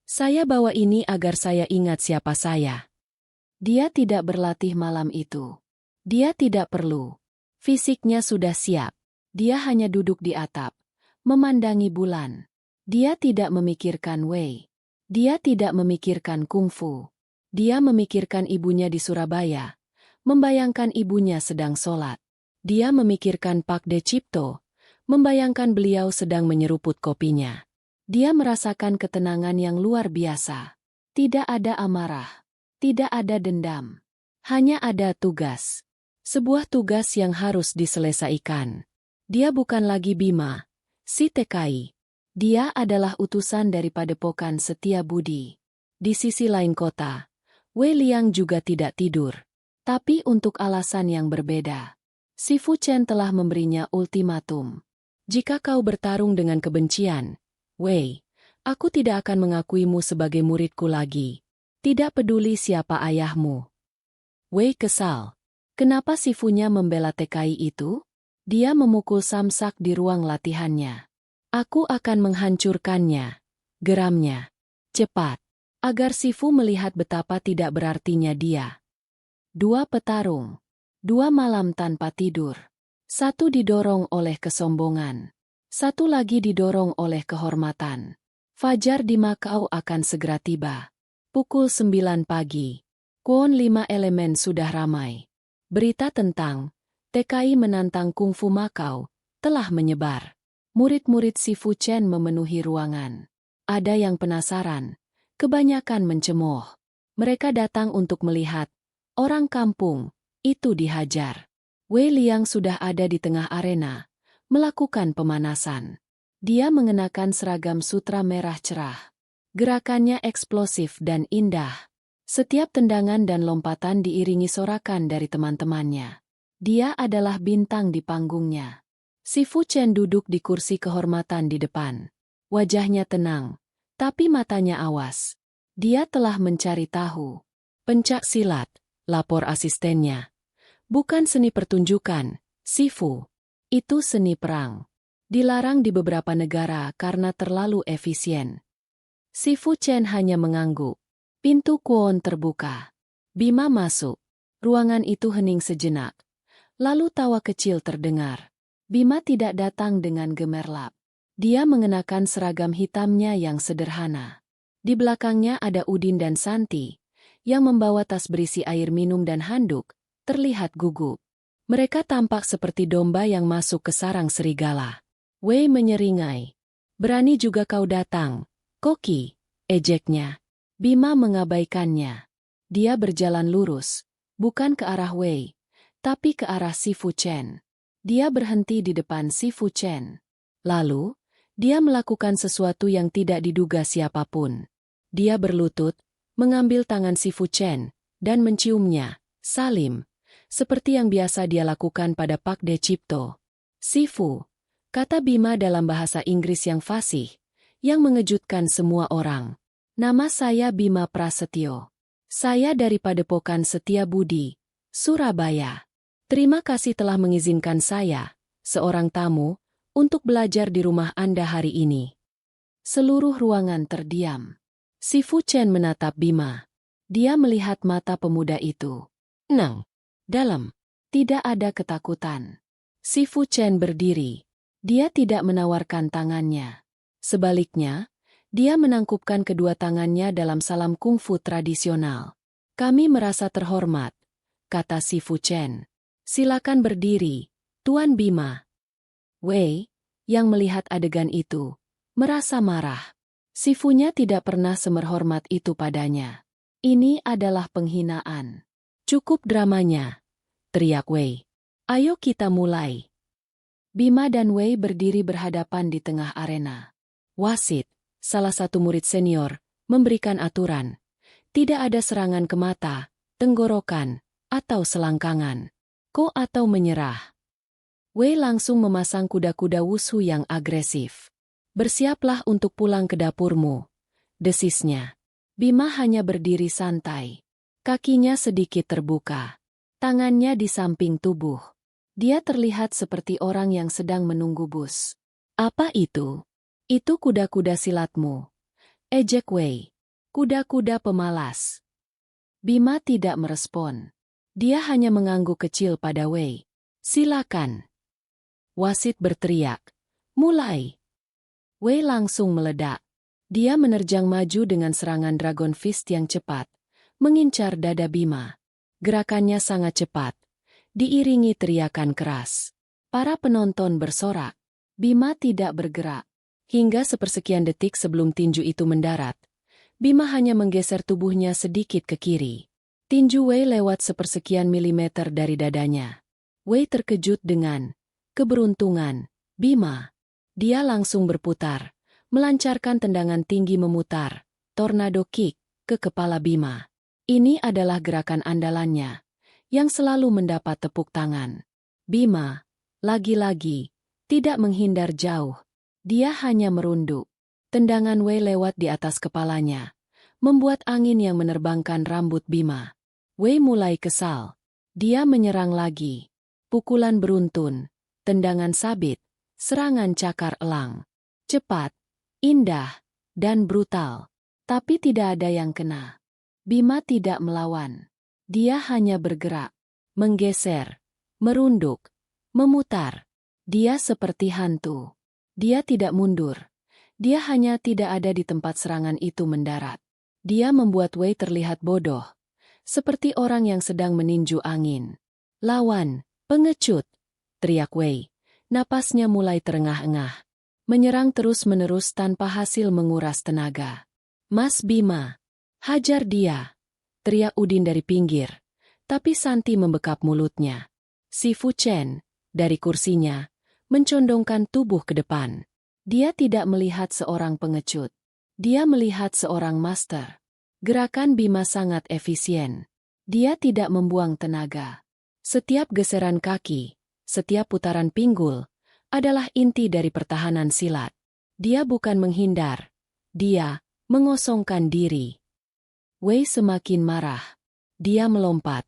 Saya bawa ini agar saya ingat siapa saya. Dia tidak berlatih malam itu. Dia tidak perlu. Fisiknya sudah siap. Dia hanya duduk di atap, memandangi bulan. Dia tidak memikirkan Wei. Dia tidak memikirkan kungfu. Dia memikirkan ibunya di Surabaya. Membayangkan ibunya sedang sholat. Dia memikirkan Pak De Cipto. Membayangkan beliau sedang menyeruput kopinya. Dia merasakan ketenangan yang luar biasa. Tidak ada amarah. Tidak ada dendam. Hanya ada tugas. Sebuah tugas yang harus diselesaikan. Dia bukan lagi Bima, si TKI. Dia adalah utusan dari Padepokan Setia Budi. Di sisi lain kota, Wei Liang juga tidak tidur. Tapi untuk alasan yang berbeda. Si Fu Chen telah memberinya ultimatum. Jika kau bertarung dengan kebencian, Wei, aku tidak akan mengakuimu sebagai muridku lagi. Tidak peduli siapa ayahmu. Wei kesal. Kenapa si Fu-nya membela TKI itu? Dia memukul samsak di ruang latihannya. Aku akan menghancurkannya. Geramnya. Cepat. Agar Sifu melihat betapa tidak berartinya dia. 2 petarung. 2 malam tanpa tidur. 1 didorong oleh kesombongan. 1 lagi didorong oleh kehormatan. Fajar di Makau akan segera tiba. Pukul 9 pagi. Kwon 5 elemen sudah ramai. Berita tentang TKI menantang Kungfu Makau telah menyebar. Murid-murid Sifu Chen memenuhi ruangan. Ada yang penasaran, kebanyakan mencemooh. Mereka datang untuk melihat orang kampung itu dihajar. Wei Liang sudah ada di tengah arena, melakukan pemanasan. Dia mengenakan seragam sutra merah cerah. Gerakannya eksplosif dan indah. Setiap tendangan dan lompatan diiringi sorakan dari teman-temannya. Dia adalah bintang di panggungnya. Sifu Chen duduk di kursi kehormatan di depan. Wajahnya tenang, tapi matanya awas. Dia telah mencari tahu. Pencak silat, lapor asistennya. Bukan seni pertunjukan, Sifu. Itu seni perang. Dilarang di beberapa negara karena terlalu efisien. Sifu Chen hanya mengangguk. Pintu Kwon terbuka. Bima masuk. Ruangan itu hening sejenak. Lalu tawa kecil terdengar. Bima tidak datang dengan gemerlap. Dia mengenakan seragam hitamnya yang sederhana. Di belakangnya ada Udin dan Santi, yang membawa tas berisi air minum dan handuk, terlihat gugup. Mereka tampak seperti domba yang masuk ke sarang serigala. Wei menyeringai. Berani juga kau datang, Koki, ejeknya. Bima mengabaikannya. Dia berjalan lurus, bukan ke arah Wei, tapi ke arah Sifu Chen. Dia berhenti di depan Sifu Chen. Lalu, dia melakukan sesuatu yang tidak diduga siapapun. Dia berlutut, mengambil tangan Sifu Chen, dan menciumnya, salim, seperti yang biasa dia lakukan pada Pak De Cipto. Sifu, kata Bima dalam bahasa Inggris yang fasih, yang mengejutkan semua orang. Nama saya Bima Prasetyo. Saya dari Padepokan Setia Budi, Surabaya. Terima kasih telah mengizinkan saya, seorang tamu, untuk belajar di rumah Anda hari ini. Seluruh ruangan terdiam. Sifu Chen menatap Bima. Dia melihat mata pemuda itu. Tenang. Dalam. Tidak ada ketakutan. Sifu Chen berdiri. Dia tidak menawarkan tangannya. Sebaliknya, dia menangkupkan kedua tangannya dalam salam kungfu tradisional. Kami merasa terhormat, kata Sifu Chen. Silakan berdiri, Tuan Bima. Wei, yang melihat adegan itu, merasa marah. Sifunya tidak pernah semerhormat itu padanya. Ini adalah penghinaan. Cukup dramanya, teriak Wei. Ayo kita mulai. Bima dan Wei berdiri berhadapan di tengah arena. Wasit, salah satu murid senior, memberikan aturan. Tidak ada serangan ke mata, tenggorokan, atau selangkangan. Ko atau menyerah. Wei langsung memasang kuda-kuda wushu yang agresif. Bersiaplah untuk pulang ke dapurmu, desisnya. Bima hanya berdiri santai. Kakinya sedikit terbuka. Tangannya di samping tubuh. Dia terlihat seperti orang yang sedang menunggu bus. Apa itu? Itu kuda-kuda silatmu. Ejek Wei. Kuda-kuda pemalas. Bima tidak merespon. Dia hanya mengangguk kecil pada Wei. Silakan. Wasit berteriak. Mulai. Wei langsung meledak. Dia menerjang maju dengan serangan Dragon Fist yang cepat, mengincar dada Bima. Gerakannya sangat cepat. Diiringi teriakan keras. Para penonton bersorak. Bima tidak bergerak. Hingga sepersekian detik sebelum tinju itu mendarat, Bima hanya menggeser tubuhnya sedikit ke kiri. Tinju Wei lewat sepersekian milimeter dari dadanya. Wei terkejut dengan keberuntungan Bima. Dia langsung berputar, melancarkan tendangan tinggi memutar, tornado kick, ke kepala Bima. Ini adalah gerakan andalannya, yang selalu mendapat tepuk tangan. Bima, lagi-lagi, tidak menghindar jauh. Dia hanya merunduk. Tendangan Wei lewat di atas kepalanya, membuat angin yang menerbangkan rambut Bima. Wei mulai kesal. Dia menyerang lagi. Pukulan beruntun, tendangan sabit, serangan cakar elang. Cepat, indah, dan brutal. Tapi tidak ada yang kena. Bima tidak melawan. Dia hanya bergerak, menggeser, merunduk, memutar. Dia seperti hantu. Dia tidak mundur. Dia hanya tidak ada di tempat serangan itu mendarat. Dia membuat Wei terlihat bodoh, seperti orang yang sedang meninju angin. Lawan, pengecut, teriak Wei. Napasnya mulai terengah-engah. Menyerang terus-menerus tanpa hasil menguras tenaga. Mas Bima, hajar dia, teriak Udin dari pinggir. Tapi Santi membekap mulutnya. Si Fu Chen, dari kursinya, mencondongkan tubuh ke depan. Dia tidak melihat seorang pengecut. Dia melihat seorang master. Gerakan Bima sangat efisien. Dia tidak membuang tenaga. Setiap geseran kaki, setiap putaran pinggul, adalah inti dari pertahanan silat. Dia bukan menghindar. Dia mengosongkan diri. Wei semakin marah. Dia melompat,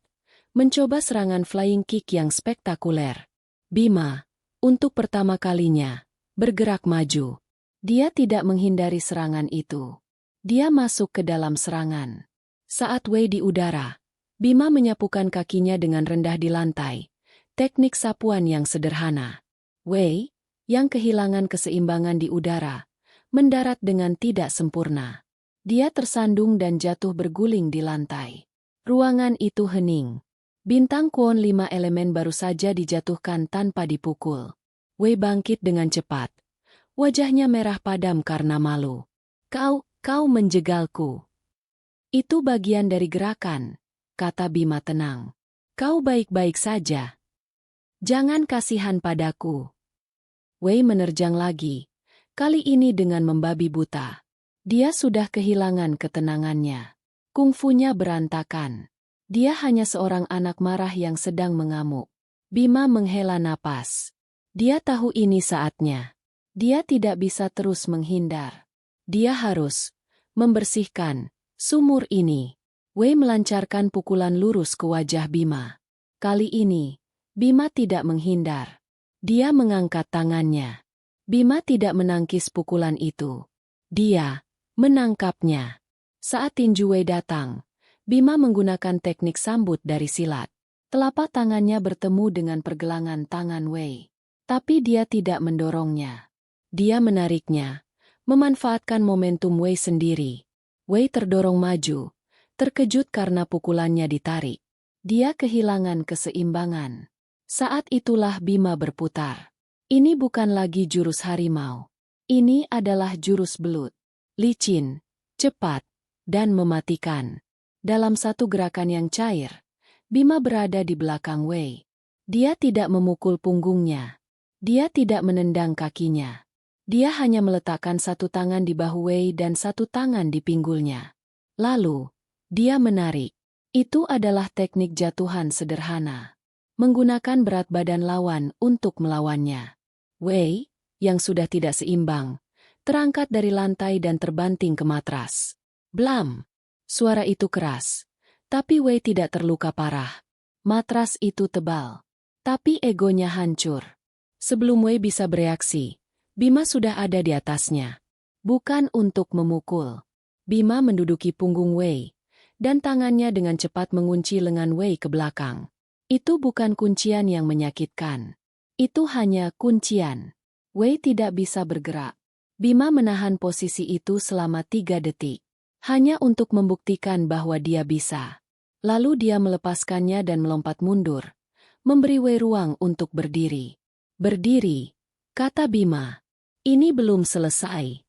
mencoba serangan flying kick yang spektakuler. Bima, untuk pertama kalinya, bergerak maju. Dia tidak menghindari serangan itu. Dia masuk ke dalam serangan. Saat Wei di udara, Bima menyapukan kakinya dengan rendah di lantai. Teknik sapuan yang sederhana. Wei, yang kehilangan keseimbangan di udara, mendarat dengan tidak sempurna. Dia tersandung dan jatuh berguling di lantai. Ruangan itu hening. Bintang Kwon 5 elemen baru saja dijatuhkan tanpa dipukul. Wei bangkit dengan cepat. Wajahnya merah padam karena malu. Kau menjegalku. Itu bagian dari gerakan, kata Bima tenang. Kau baik-baik saja. Jangan kasihan padaku. Wei menerjang lagi, kali ini dengan membabi buta. Dia sudah kehilangan ketenangannya. Kungfunya berantakan. Dia hanya seorang anak marah yang sedang mengamuk. Bima menghela napas. Dia tahu ini saatnya. Dia tidak bisa terus menghindar. Dia harus membersihkan sumur ini. Wei melancarkan pukulan lurus ke wajah Bima. Kali ini, Bima tidak menghindar. Dia mengangkat tangannya. Bima tidak menangkis pukulan itu. Dia menangkapnya. Saat tinju Wei datang, Bima menggunakan teknik sambut dari silat. Telapak tangannya bertemu dengan pergelangan tangan Wei. Tapi dia tidak mendorongnya. Dia menariknya, memanfaatkan momentum Wei sendiri. Wei terdorong maju, terkejut karena pukulannya ditarik. Dia kehilangan keseimbangan. Saat itulah Bima berputar. Ini bukan lagi jurus harimau. Ini adalah jurus belut. Licin, cepat, dan mematikan. Dalam satu gerakan yang cair, Bima berada di belakang Wei. Dia tidak memukul punggungnya. Dia tidak menendang kakinya. Dia hanya meletakkan satu tangan di bahu Wei dan satu tangan di pinggulnya. Lalu, dia menarik. Itu adalah teknik jatuhan sederhana. Menggunakan berat badan lawan untuk melawannya. Wei, yang sudah tidak seimbang, terangkat dari lantai dan terbanting ke matras. Blam! Suara itu keras. Tapi Wei tidak terluka parah. Matras itu tebal. Tapi egonya hancur. Sebelum Wei bisa bereaksi, Bima sudah ada di atasnya. Bukan untuk memukul. Bima menduduki punggung Wei, dan tangannya dengan cepat mengunci lengan Wei ke belakang. Itu bukan kuncian yang menyakitkan. Itu hanya kuncian. Wei tidak bisa bergerak. Bima menahan posisi itu selama 3 detik. Hanya untuk membuktikan bahwa dia bisa. Lalu dia melepaskannya dan melompat mundur, memberi Wei ruang untuk berdiri. Berdiri, kata Bima. Ini belum selesai.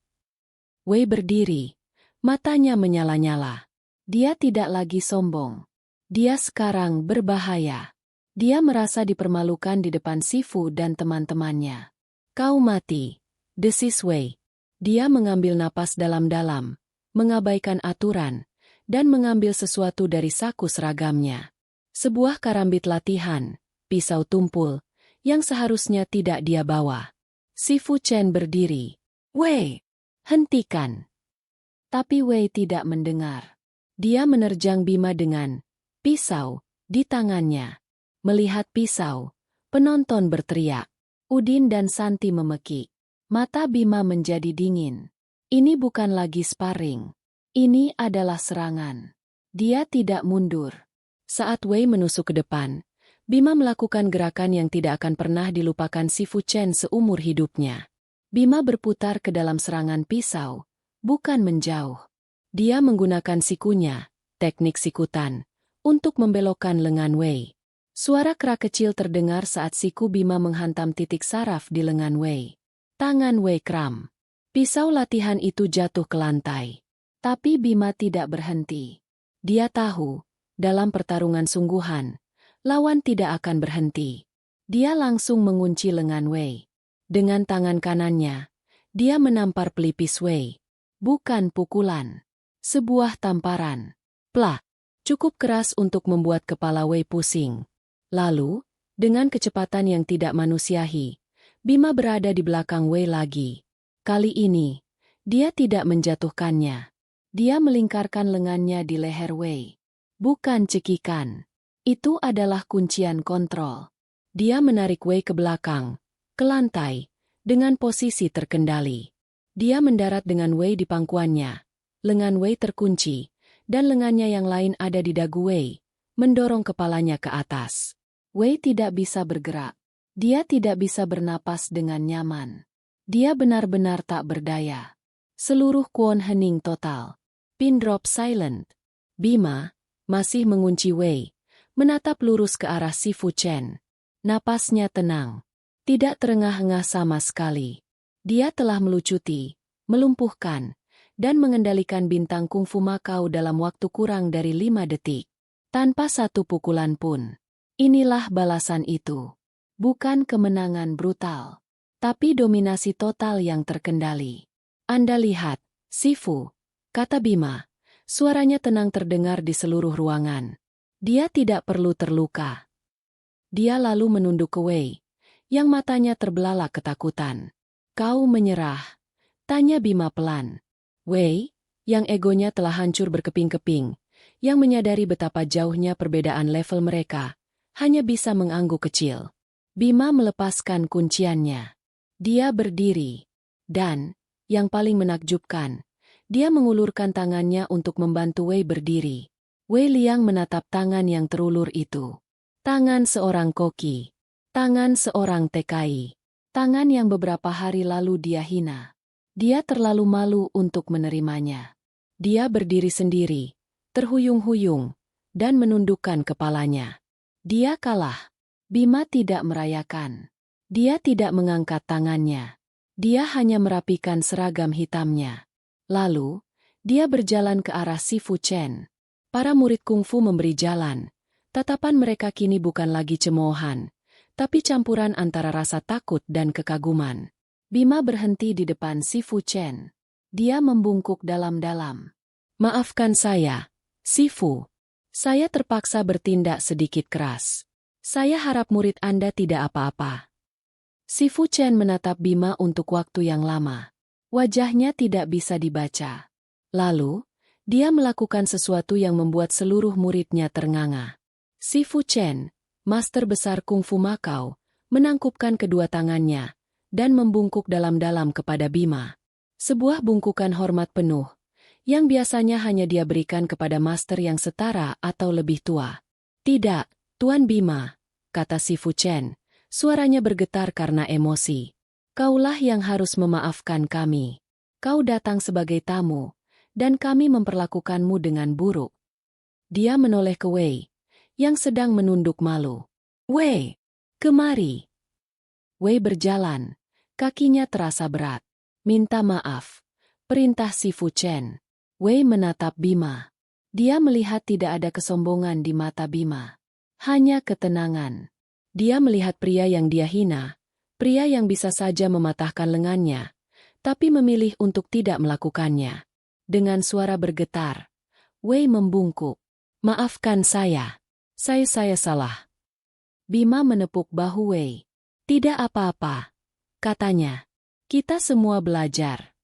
Wei berdiri, matanya menyala-nyala. Dia tidak lagi sombong. Dia sekarang berbahaya. Dia merasa dipermalukan di depan Sifu dan teman-temannya. Kau mati, desis Wei. Dia mengambil napas dalam-dalam, mengabaikan aturan, dan mengambil sesuatu dari saku seragamnya. Sebuah karambit latihan, pisau tumpul, yang seharusnya tidak dia bawa. Si Fu Chen berdiri. Wei, hentikan. Tapi Wei tidak mendengar. Dia menerjang Bima dengan pisau di tangannya. Melihat pisau, penonton berteriak. Udin dan Santi memekik. Mata Bima menjadi dingin. Ini bukan lagi sparring. Ini adalah serangan. Dia tidak mundur. Saat Wei menusuk ke depan, Bima melakukan gerakan yang tidak akan pernah dilupakan Sifu Chen seumur hidupnya. Bima berputar ke dalam serangan pisau, bukan menjauh. Dia menggunakan sikunya, teknik sikutan, untuk membelokkan lengan Wei. Suara kerak kecil terdengar saat siku Bima menghantam titik saraf di lengan Wei. Tangan Wei kram. Pisau latihan itu jatuh ke lantai. Tapi Bima tidak berhenti. Dia tahu, dalam pertarungan sungguhan, lawan tidak akan berhenti. Dia langsung mengunci lengan Wei. Dengan tangan kanannya, dia menampar pelipis Wei. Bukan pukulan. Sebuah tamparan. Plak. Cukup keras untuk membuat kepala Wei pusing. Lalu, dengan kecepatan yang tidak manusiawi, Bima berada di belakang Wei lagi. Kali ini, dia tidak menjatuhkannya. Dia melingkarkan lengannya di leher Wei. Bukan cekikan. Itu adalah kuncian kontrol. Dia menarik Wei ke belakang, ke lantai, dengan posisi terkendali. Dia mendarat dengan Wei di pangkuannya. Lengan Wei terkunci, dan lengannya yang lain ada di dagu Wei, mendorong kepalanya ke atas. Wei tidak bisa bergerak. Dia tidak bisa bernapas dengan nyaman. Dia benar-benar tak berdaya. Seluruh kuon hening total. Pin drop silent. Bima masih mengunci Wei, menatap lurus ke arah Sifu Chen. Napasnya tenang. Tidak terengah-engah sama sekali. Dia telah melucuti, melumpuhkan, dan mengendalikan bintang kungfu Makau dalam waktu kurang dari 5 detik. Tanpa satu pukulan pun. Inilah balasan itu. Bukan kemenangan brutal, tapi dominasi total yang terkendali. Anda lihat, Sifu, kata Bima. Suaranya tenang terdengar di seluruh ruangan. Dia tidak perlu terluka. Dia lalu menunduk ke Wei, yang matanya terbelalak ketakutan. Kau menyerah? Tanya Bima pelan. Wei, yang egonya telah hancur berkeping-keping, yang menyadari betapa jauhnya perbedaan level mereka, hanya bisa mengangguk kecil. Bima melepaskan kunciannya. Dia berdiri. Dan, yang paling menakjubkan, dia mengulurkan tangannya untuk membantu Wei berdiri. Wei Liang menatap tangan yang terulur itu. Tangan seorang koki. Tangan seorang TKI. Tangan yang beberapa hari lalu dia hina. Dia terlalu malu untuk menerimanya. Dia berdiri sendiri, terhuyung-huyung, dan menundukkan kepalanya. Dia kalah. Bima tidak merayakan. Dia tidak mengangkat tangannya. Dia hanya merapikan seragam hitamnya. Lalu, dia berjalan ke arah Sifu Chen. Para murid kungfu memberi jalan. Tatapan mereka kini bukan lagi cemoohan, tapi campuran antara rasa takut dan kekaguman. Bima berhenti di depan Sifu Chen. Dia membungkuk dalam-dalam. Maafkan saya, Sifu. Saya terpaksa bertindak sedikit keras. Saya harap murid Anda tidak apa-apa. Sifu Chen menatap Bima untuk waktu yang lama. Wajahnya tidak bisa dibaca. Lalu, dia melakukan sesuatu yang membuat seluruh muridnya ternganga. Sifu Chen, master besar kungfu Makau, menangkupkan kedua tangannya, dan membungkuk dalam-dalam kepada Bima. Sebuah bungkukan hormat penuh, yang biasanya hanya dia berikan kepada master yang setara atau lebih tua. Tidak, Tuan Bima, kata Sifu Chen, suaranya bergetar karena emosi. Kaulah yang harus memaafkan kami. Kau datang sebagai tamu, dan kami memperlakukanmu dengan buruk. Dia menoleh ke Wei, yang sedang menunduk malu. Wei, kemari. Wei berjalan, kakinya terasa berat. Minta maaf, perintah Sifu Chen. Wei menatap Bima. Dia melihat tidak ada kesombongan di mata Bima. Hanya ketenangan. Dia melihat pria yang dia hina, pria yang bisa saja mematahkan lengannya, tapi memilih untuk tidak melakukannya. Dengan suara bergetar, Wei membungkuk. Maafkan saya. Saya salah. Bima menepuk bahu Wei. Tidak apa-apa, katanya. Kita semua belajar.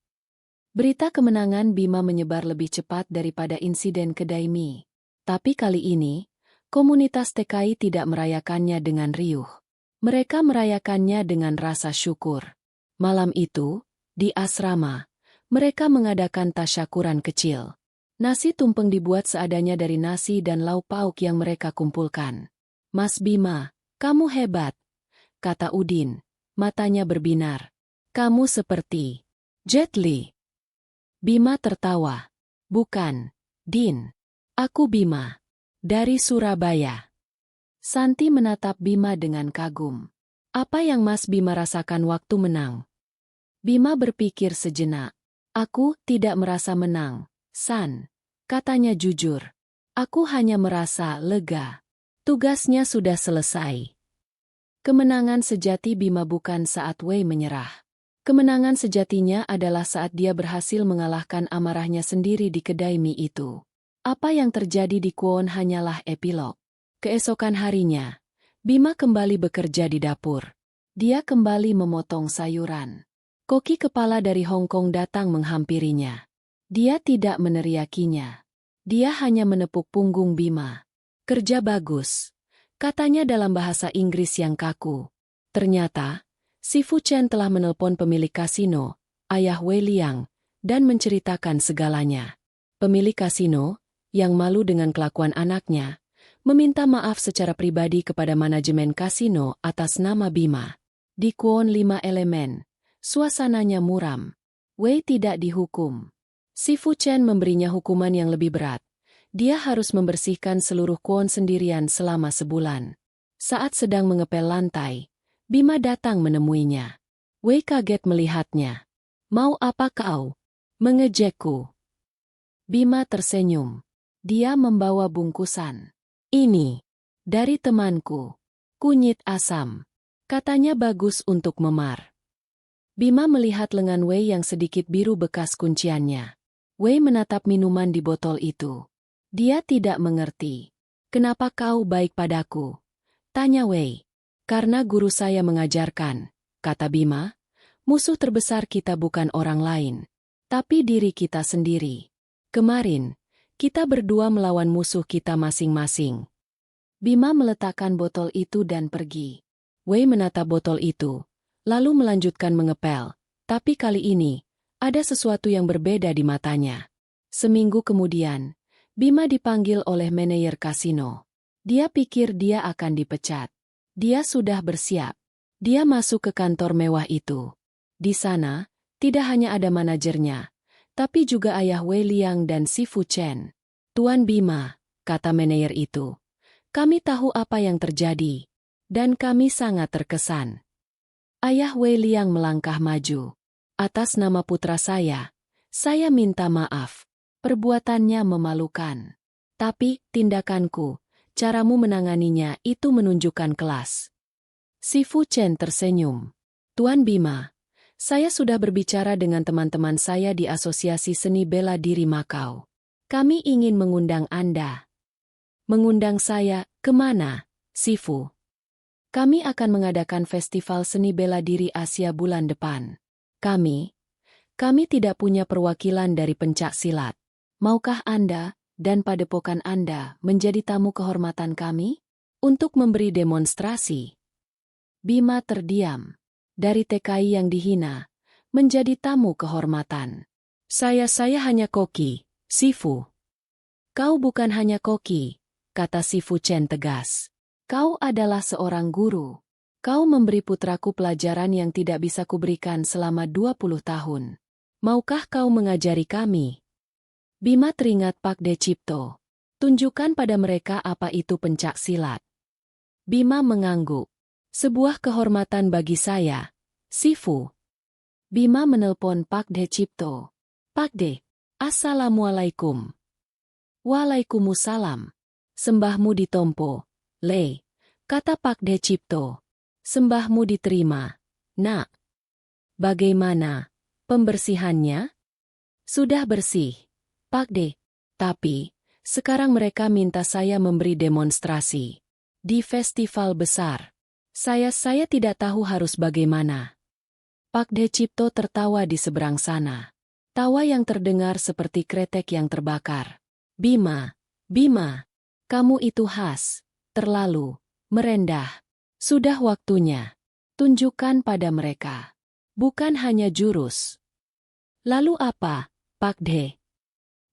Berita kemenangan Bima menyebar lebih cepat daripada insiden kedai mie. Tapi kali ini, komunitas TKI tidak merayakannya dengan riuh. Mereka merayakannya dengan rasa syukur. Malam itu, di asrama, mereka mengadakan tasyakuran kecil. Nasi tumpeng dibuat seadanya dari nasi dan lauk pauk yang mereka kumpulkan. Mas Bima, kamu hebat, kata Udin, matanya berbinar. Kamu seperti Jet Li. Bima tertawa. Bukan, Din. Aku Bima. Dari Surabaya. Santi menatap Bima dengan kagum. Apa yang Mas Bima rasakan waktu menang? Bima berpikir sejenak. Aku tidak merasa menang, San. Katanya jujur. Aku hanya merasa lega. Tugasnya sudah selesai. Kemenangan sejati Bima bukan saat Wei menyerah. Kemenangan sejatinya adalah saat dia berhasil mengalahkan amarahnya sendiri di kedai mie itu. Apa yang terjadi di Kwon hanyalah epilog. Keesokan harinya, Bima kembali bekerja di dapur. Dia kembali memotong sayuran. Koki kepala dari Hong Kong datang menghampirinya. Dia tidak meneriakinya. Dia hanya menepuk punggung Bima. Kerja bagus, katanya dalam bahasa Inggris yang kaku. Ternyata, si Fu Chen telah menelpon pemilik kasino, ayah Wei Liang, dan menceritakan segalanya. Pemilik kasino, yang malu dengan kelakuan anaknya, meminta maaf secara pribadi kepada manajemen kasino atas nama Bima. Di Kwon 5 Elemen, suasananya muram. Wei tidak dihukum. Si Fu Chen memberinya hukuman yang lebih berat. Dia harus membersihkan seluruh Kwon sendirian selama sebulan. Saat sedang mengepel lantai, Bima datang menemuinya. Wei kaget melihatnya. Mau apa kau? Mengejekku. Bima tersenyum. Dia membawa bungkusan. Ini. Dari temanku. Kunyit asam. Katanya bagus untuk memar. Bima melihat lengan Wei yang sedikit biru bekas kunciannya. Wei menatap minuman di botol itu. Dia tidak mengerti. Kenapa kau baik padaku? Tanya Wei. Karena guru saya mengajarkan, kata Bima, musuh terbesar kita bukan orang lain, tapi diri kita sendiri. Kemarin, kita berdua melawan musuh kita masing-masing. Bima meletakkan botol itu dan pergi. Wei menatap botol itu, lalu melanjutkan mengepel, tapi kali ini, ada sesuatu yang berbeda di matanya. Seminggu kemudian, Bima dipanggil oleh manajer kasino. Dia pikir dia akan dipecat. Dia sudah bersiap. Dia masuk ke kantor mewah itu. Di sana, tidak hanya ada manajernya, tapi juga ayah Wei Liang dan si Fu Chen. Tuan Bima, kata manajer itu. Kami tahu apa yang terjadi, dan kami sangat terkesan. Ayah Wei Liang melangkah maju. Atas nama putra saya minta maaf. Perbuatannya memalukan. Tapi, tindakanku, caramu menanganinya itu menunjukkan kelas. Si Fu Chen tersenyum. Tuan Bima, saya sudah berbicara dengan teman-teman saya di Asosiasi Seni Bela Diri Makau. Kami ingin mengundang Anda. Mengundang saya, kemana, Si Fu? Kami akan mengadakan Festival Seni Bela Diri Asia bulan depan. Kami tidak punya perwakilan dari pencak silat. Maukah Anda dan padepokan Anda menjadi tamu kehormatan kami? Untuk memberi demonstrasi. Bima terdiam. Dari TKI yang dihina, menjadi tamu kehormatan. Saya hanya koki, Si Fu. Kau bukan hanya koki, kata Si Fu Chen tegas. Kau adalah seorang guru. Kau memberi putraku pelajaran yang tidak bisa kuberikan selama 20 tahun. Maukah kau mengajari kami? Bima teringat Pak De Cipto. Tunjukkan pada mereka apa itu pencak silat. Bima mengangguk. Sebuah kehormatan bagi saya, Si Fu. Bima menelpon Pak De Cipto. Pak De, Assalamualaikum. Waalaikumsalam. Sembahmu ditompo, Le, kata Pak De Cipto. Sembahmu diterima, Nak. Bagaimana pembersihannya? Sudah bersih, Pak De. Tapi, sekarang mereka minta saya memberi demonstrasi. Di festival besar. Saya tidak tahu harus bagaimana. Pak De Cipto tertawa di seberang sana. Tawa yang terdengar seperti kretek yang terbakar. Bima, kamu itu khas, terlalu merendah. Sudah waktunya. Tunjukkan pada mereka. Bukan hanya jurus. Lalu apa, Pak De?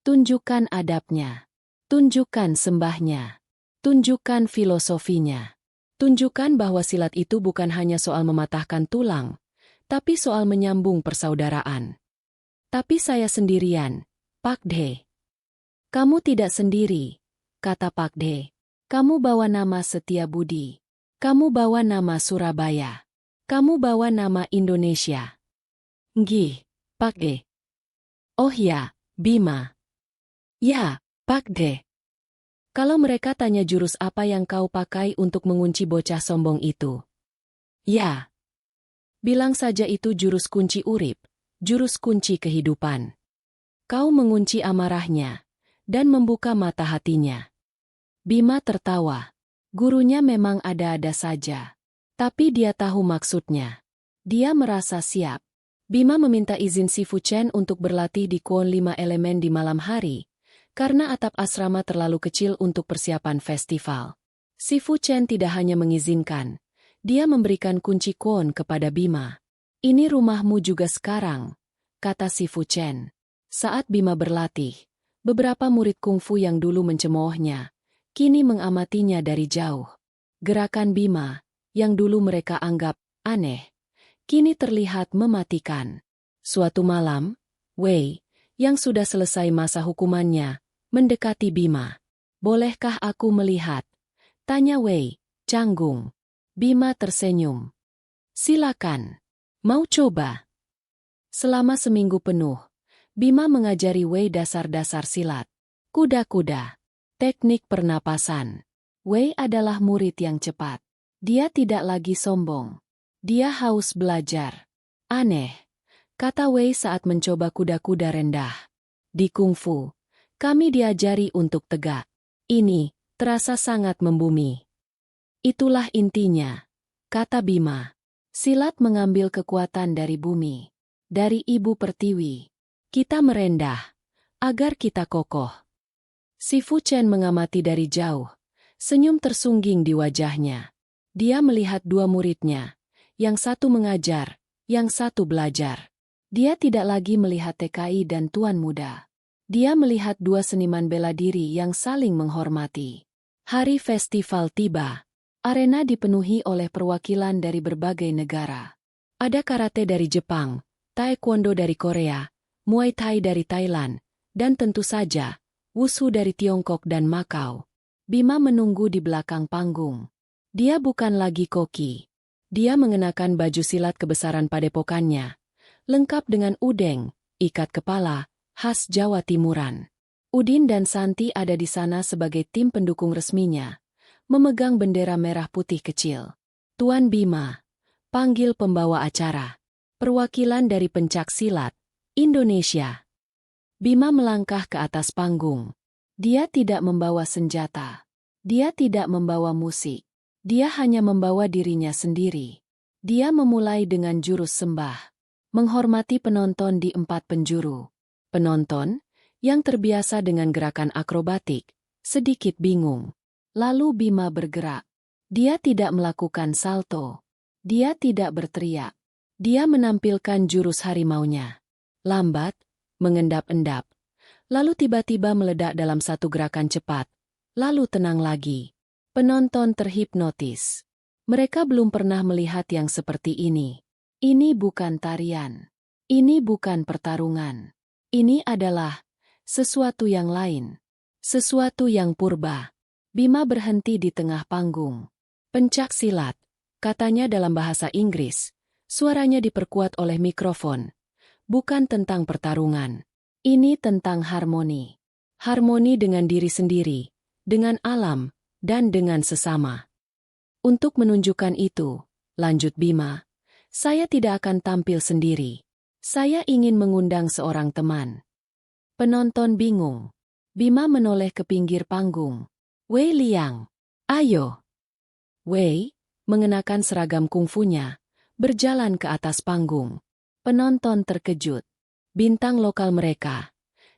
Tunjukkan adabnya. Tunjukkan sembahnya. Tunjukkan filosofinya. Tunjukkan bahwa silat itu bukan hanya soal mematahkan tulang, tapi soal menyambung persaudaraan. Tapi saya sendirian, Pak De. Kamu tidak sendiri, kata Pak De. Kamu bawa nama Setiabudi. Kamu bawa nama Surabaya. Kamu bawa nama Indonesia. Nggih, Pak De. Oh ya, Bima. Ya, Pak De. Kalau mereka tanya jurus apa yang kau pakai untuk mengunci bocah sombong itu? Ya. Bilang saja itu jurus kunci urip, jurus kunci kehidupan. Kau mengunci amarahnya, dan membuka mata hatinya. Bima tertawa. Gurunya memang ada-ada saja. Tapi dia tahu maksudnya. Dia merasa siap. Bima meminta izin Sifu Chen untuk berlatih di Kwon 5 Elemen di malam hari, karena atap asrama terlalu kecil untuk persiapan festival. Sifu Chen tidak hanya mengizinkan, dia memberikan kunci Kwon kepada Bima. Ini rumahmu juga sekarang, kata Sifu Chen. Saat Bima berlatih, beberapa murid kungfu yang dulu mencemoohnya, kini mengamatinya dari jauh. Gerakan Bima, yang dulu mereka anggap aneh, kini terlihat mematikan. Suatu malam, Wei, yang sudah selesai masa hukumannya, mendekati Bima. Bolehkah aku melihat? Tanya Wei, canggung. Bima tersenyum. Silakan. Mau coba? Selama seminggu penuh, Bima mengajari Wei dasar-dasar silat. Kuda-kuda. Teknik pernapasan. Wei adalah murid yang cepat. Dia tidak lagi sombong. Dia haus belajar. Aneh, kata Wei saat mencoba kuda-kuda rendah. Di kungfu, kami diajari untuk tegak. Ini terasa sangat membumi. Itulah intinya, kata Bima. Silat mengambil kekuatan dari bumi, dari ibu pertiwi. Kita merendah, agar kita kokoh. Sifu Chen mengamati dari jauh, senyum tersungging di wajahnya. Dia melihat dua muridnya, yang satu mengajar, yang satu belajar. Dia tidak lagi melihat TKI dan tuan muda. Dia melihat dua seniman bela diri yang saling menghormati. Hari festival tiba. Arena dipenuhi oleh perwakilan dari berbagai negara. Ada karate dari Jepang, taekwondo dari Korea, Muay Thai dari Thailand, dan tentu saja, Wushu dari Tiongkok dan Makau. Bima menunggu di belakang panggung. Dia bukan lagi koki. Dia mengenakan baju silat kebesaran padepokannya, lengkap dengan udeng, ikat kepala, khas Jawa Timuran. Udin dan Santi ada di sana sebagai tim pendukung resminya, memegang bendera merah putih kecil. Tuan Bima, panggil pembawa acara. Perwakilan dari pencak silat, Indonesia. Bima melangkah ke atas panggung. Dia tidak membawa senjata. Dia tidak membawa musik. Dia hanya membawa dirinya sendiri. Dia memulai dengan jurus sembah. Menghormati penonton di 4 penjuru. Penonton, yang terbiasa dengan gerakan akrobatik, sedikit bingung. Lalu Bima bergerak. Dia tidak melakukan salto. Dia tidak berteriak. Dia menampilkan jurus harimaunya. Lambat, mengendap-endap. Lalu tiba-tiba meledak dalam satu gerakan cepat. Lalu tenang lagi. Penonton terhipnotis. Mereka belum pernah melihat yang seperti ini. Ini bukan tarian. Ini bukan pertarungan. Ini adalah sesuatu yang lain. Sesuatu yang purba. Bima berhenti di tengah panggung. Pencak silat, katanya dalam bahasa Inggris. Suaranya diperkuat oleh mikrofon. Bukan tentang pertarungan. Ini tentang harmoni. Harmoni dengan diri sendiri, dengan alam, dan dengan sesama. Untuk menunjukkan itu, lanjut Bima, saya tidak akan tampil sendiri. Saya ingin mengundang seorang teman. Penonton bingung. Bima menoleh ke pinggir panggung. Wei Liang, ayo. Wei, mengenakan seragam kungfunya, berjalan ke atas panggung. Penonton terkejut. Bintang lokal mereka.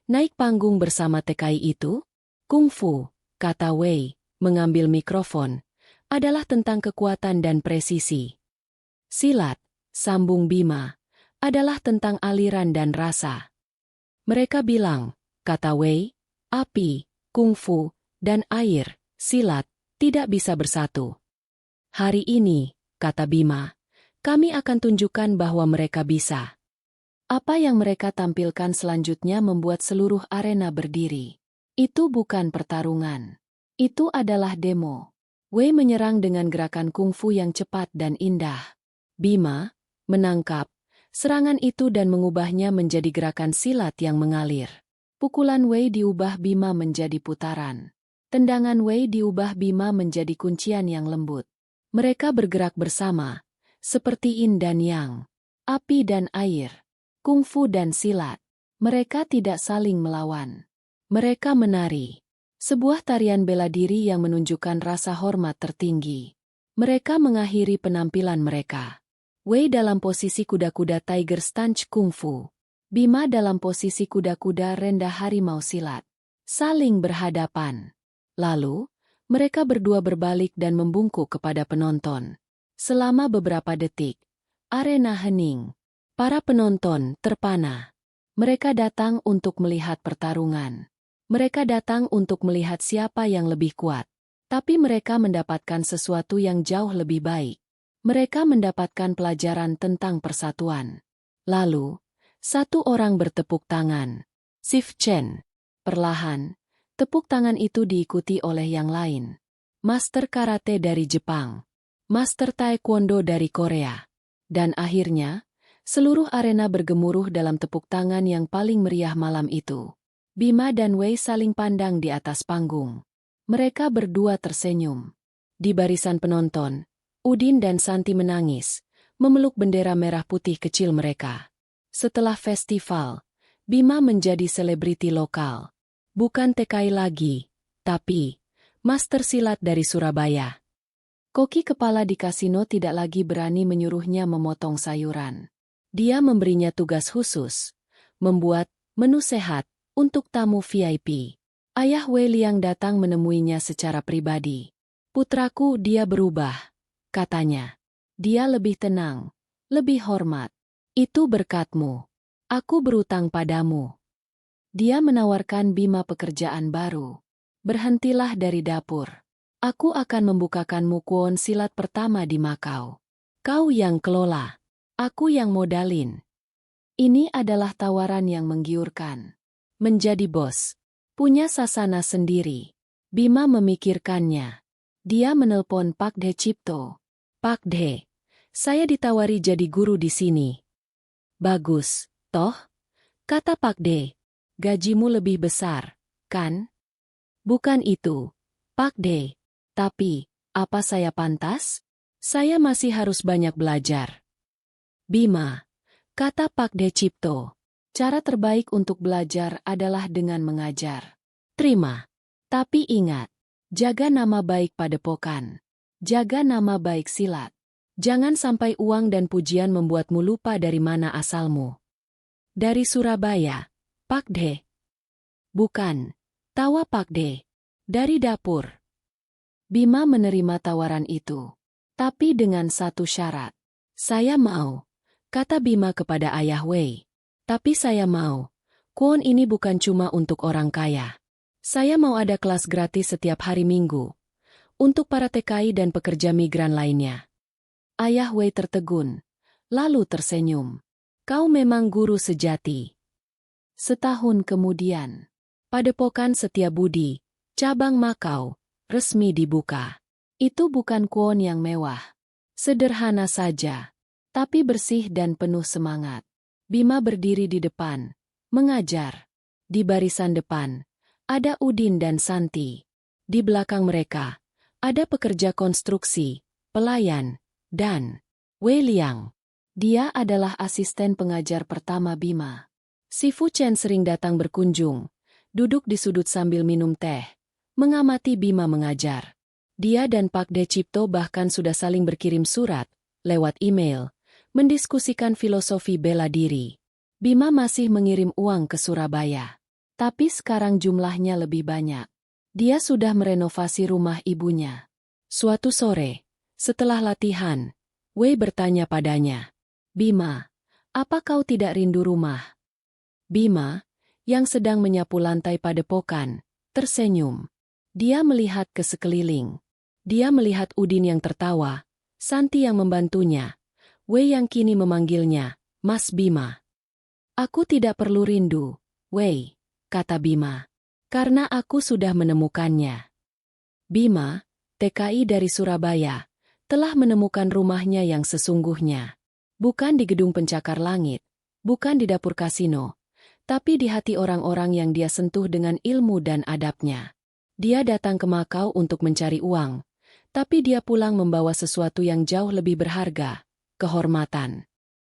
Naik panggung bersama TKI itu? Kungfu, kata Wei, mengambil mikrofon, adalah tentang kekuatan dan presisi. Silat, sambung Bima, adalah tentang aliran dan rasa. Mereka bilang, kata Wei. Api, kungfu, dan air, silat, tidak bisa bersatu. Hari ini, kata Bima, kami akan tunjukkan bahwa mereka bisa. Apa yang mereka tampilkan selanjutnya membuat seluruh arena berdiri. Itu bukan pertarungan. Itu adalah demo. Wei menyerang dengan gerakan kungfu yang cepat dan indah. Bima menangkap serangan itu dan mengubahnya menjadi gerakan silat yang mengalir. Pukulan Wei diubah Bima menjadi putaran. Tendangan Wei diubah Bima menjadi kuncian yang lembut. Mereka bergerak bersama, seperti yin dan yang, api dan air, kungfu dan silat. Mereka tidak saling melawan. Mereka menari. Sebuah tarian bela diri yang menunjukkan rasa hormat tertinggi. Mereka mengakhiri penampilan mereka. Wei dalam posisi kuda-kuda Tiger Stance Kungfu. Bima dalam posisi kuda-kuda rendah harimau silat. Saling berhadapan. Lalu, mereka berdua berbalik dan membungkuk kepada penonton. Selama beberapa detik, arena hening. Para penonton terpana. Mereka datang untuk melihat pertarungan. Mereka datang untuk melihat siapa yang lebih kuat. Tapi mereka mendapatkan sesuatu yang jauh lebih baik. Mereka mendapatkan pelajaran tentang persatuan. Lalu, satu orang bertepuk tangan. Sif Chen. Perlahan, tepuk tangan itu diikuti oleh yang lain. Master Karate dari Jepang. Master Taekwondo dari Korea. Dan akhirnya, seluruh arena bergemuruh dalam tepuk tangan yang paling meriah malam itu. Bima dan Wei saling pandang di atas panggung. Mereka berdua tersenyum. Di barisan penonton, Udin dan Santi menangis, memeluk bendera merah putih kecil mereka. Setelah festival, Bima menjadi selebriti lokal. Bukan TKI lagi, tapi master silat dari Surabaya. Koki kepala di kasino tidak lagi berani menyuruhnya memotong sayuran. Dia memberinya tugas khusus, membuat menu sehat untuk tamu VIP. Ayah Wei Liang datang menemuinya secara pribadi. Putraku, dia berubah, katanya. Dia lebih tenang, lebih hormat. Itu berkatmu. Aku berutang padamu. Dia menawarkan Bima pekerjaan baru. Berhentilah dari dapur. Aku akan membukakanmu kuon silat pertama di Makau. Kau yang kelola. Aku yang modalin. Ini adalah tawaran yang menggiurkan. Menjadi bos. Punya sasana sendiri. Bima memikirkannya. Dia menelpon Pak De Cipto. Pak De, saya ditawari jadi guru di sini. Bagus, toh? Kata Pak De. Gajimu lebih besar, kan? Bukan itu, Pak De. Tapi, apa saya pantas? Saya masih harus banyak belajar. Bima, kata Pak De Cipto. Cara terbaik untuk belajar adalah dengan mengajar. Terima. Tapi ingat, jaga nama baik padepokan. Jaga nama baik silat. Jangan sampai uang dan pujian membuatmu lupa dari mana asalmu. Dari Surabaya, Pak De. Bukan, tawa Pak De. Dari dapur. Bima menerima tawaran itu. Tapi dengan satu syarat. Saya mau, kata Bima kepada Ayah Wei. Tapi saya mau, kuon ini bukan cuma untuk orang kaya. Saya mau ada kelas gratis setiap hari Minggu. Untuk para TKI dan pekerja migran lainnya. Ayah Wei tertegun, lalu tersenyum. Kau memang guru sejati. Setahun kemudian, Padepokan Setiabudi, cabang Makau, resmi dibuka. Itu bukan kuon yang mewah. Sederhana saja, tapi bersih dan penuh semangat. Bima berdiri di depan, mengajar. Di barisan depan, ada Udin dan Santi. Di belakang mereka, ada pekerja konstruksi, pelayan, dan Wei Liang. Dia adalah asisten pengajar pertama Bima. Si Fu Chen sering datang berkunjung, duduk di sudut sambil minum teh, mengamati Bima mengajar. Dia dan Pak De Cipto bahkan sudah saling berkirim surat, lewat email, mendiskusikan filosofi bela diri. Bima masih mengirim uang ke Surabaya. Tapi sekarang jumlahnya lebih banyak. Dia sudah merenovasi rumah ibunya. Suatu sore, setelah latihan, Wei bertanya padanya, Bima, apa kau tidak rindu rumah? Bima, yang sedang menyapu lantai padepokan, tersenyum. Dia melihat ke sekeliling. Dia melihat Udin yang tertawa, Santi yang membantunya, Wei yang kini memanggilnya, Mas Bima. Aku tidak perlu rindu, Wei, kata Bima. Karena aku sudah menemukannya. Bima, TKI dari Surabaya, telah menemukan rumahnya yang sesungguhnya. Bukan di gedung pencakar langit, bukan di dapur kasino, tapi di hati orang-orang yang dia sentuh dengan ilmu dan adabnya. Dia datang ke Makau untuk mencari uang, tapi dia pulang membawa sesuatu yang jauh lebih berharga, kehormatan.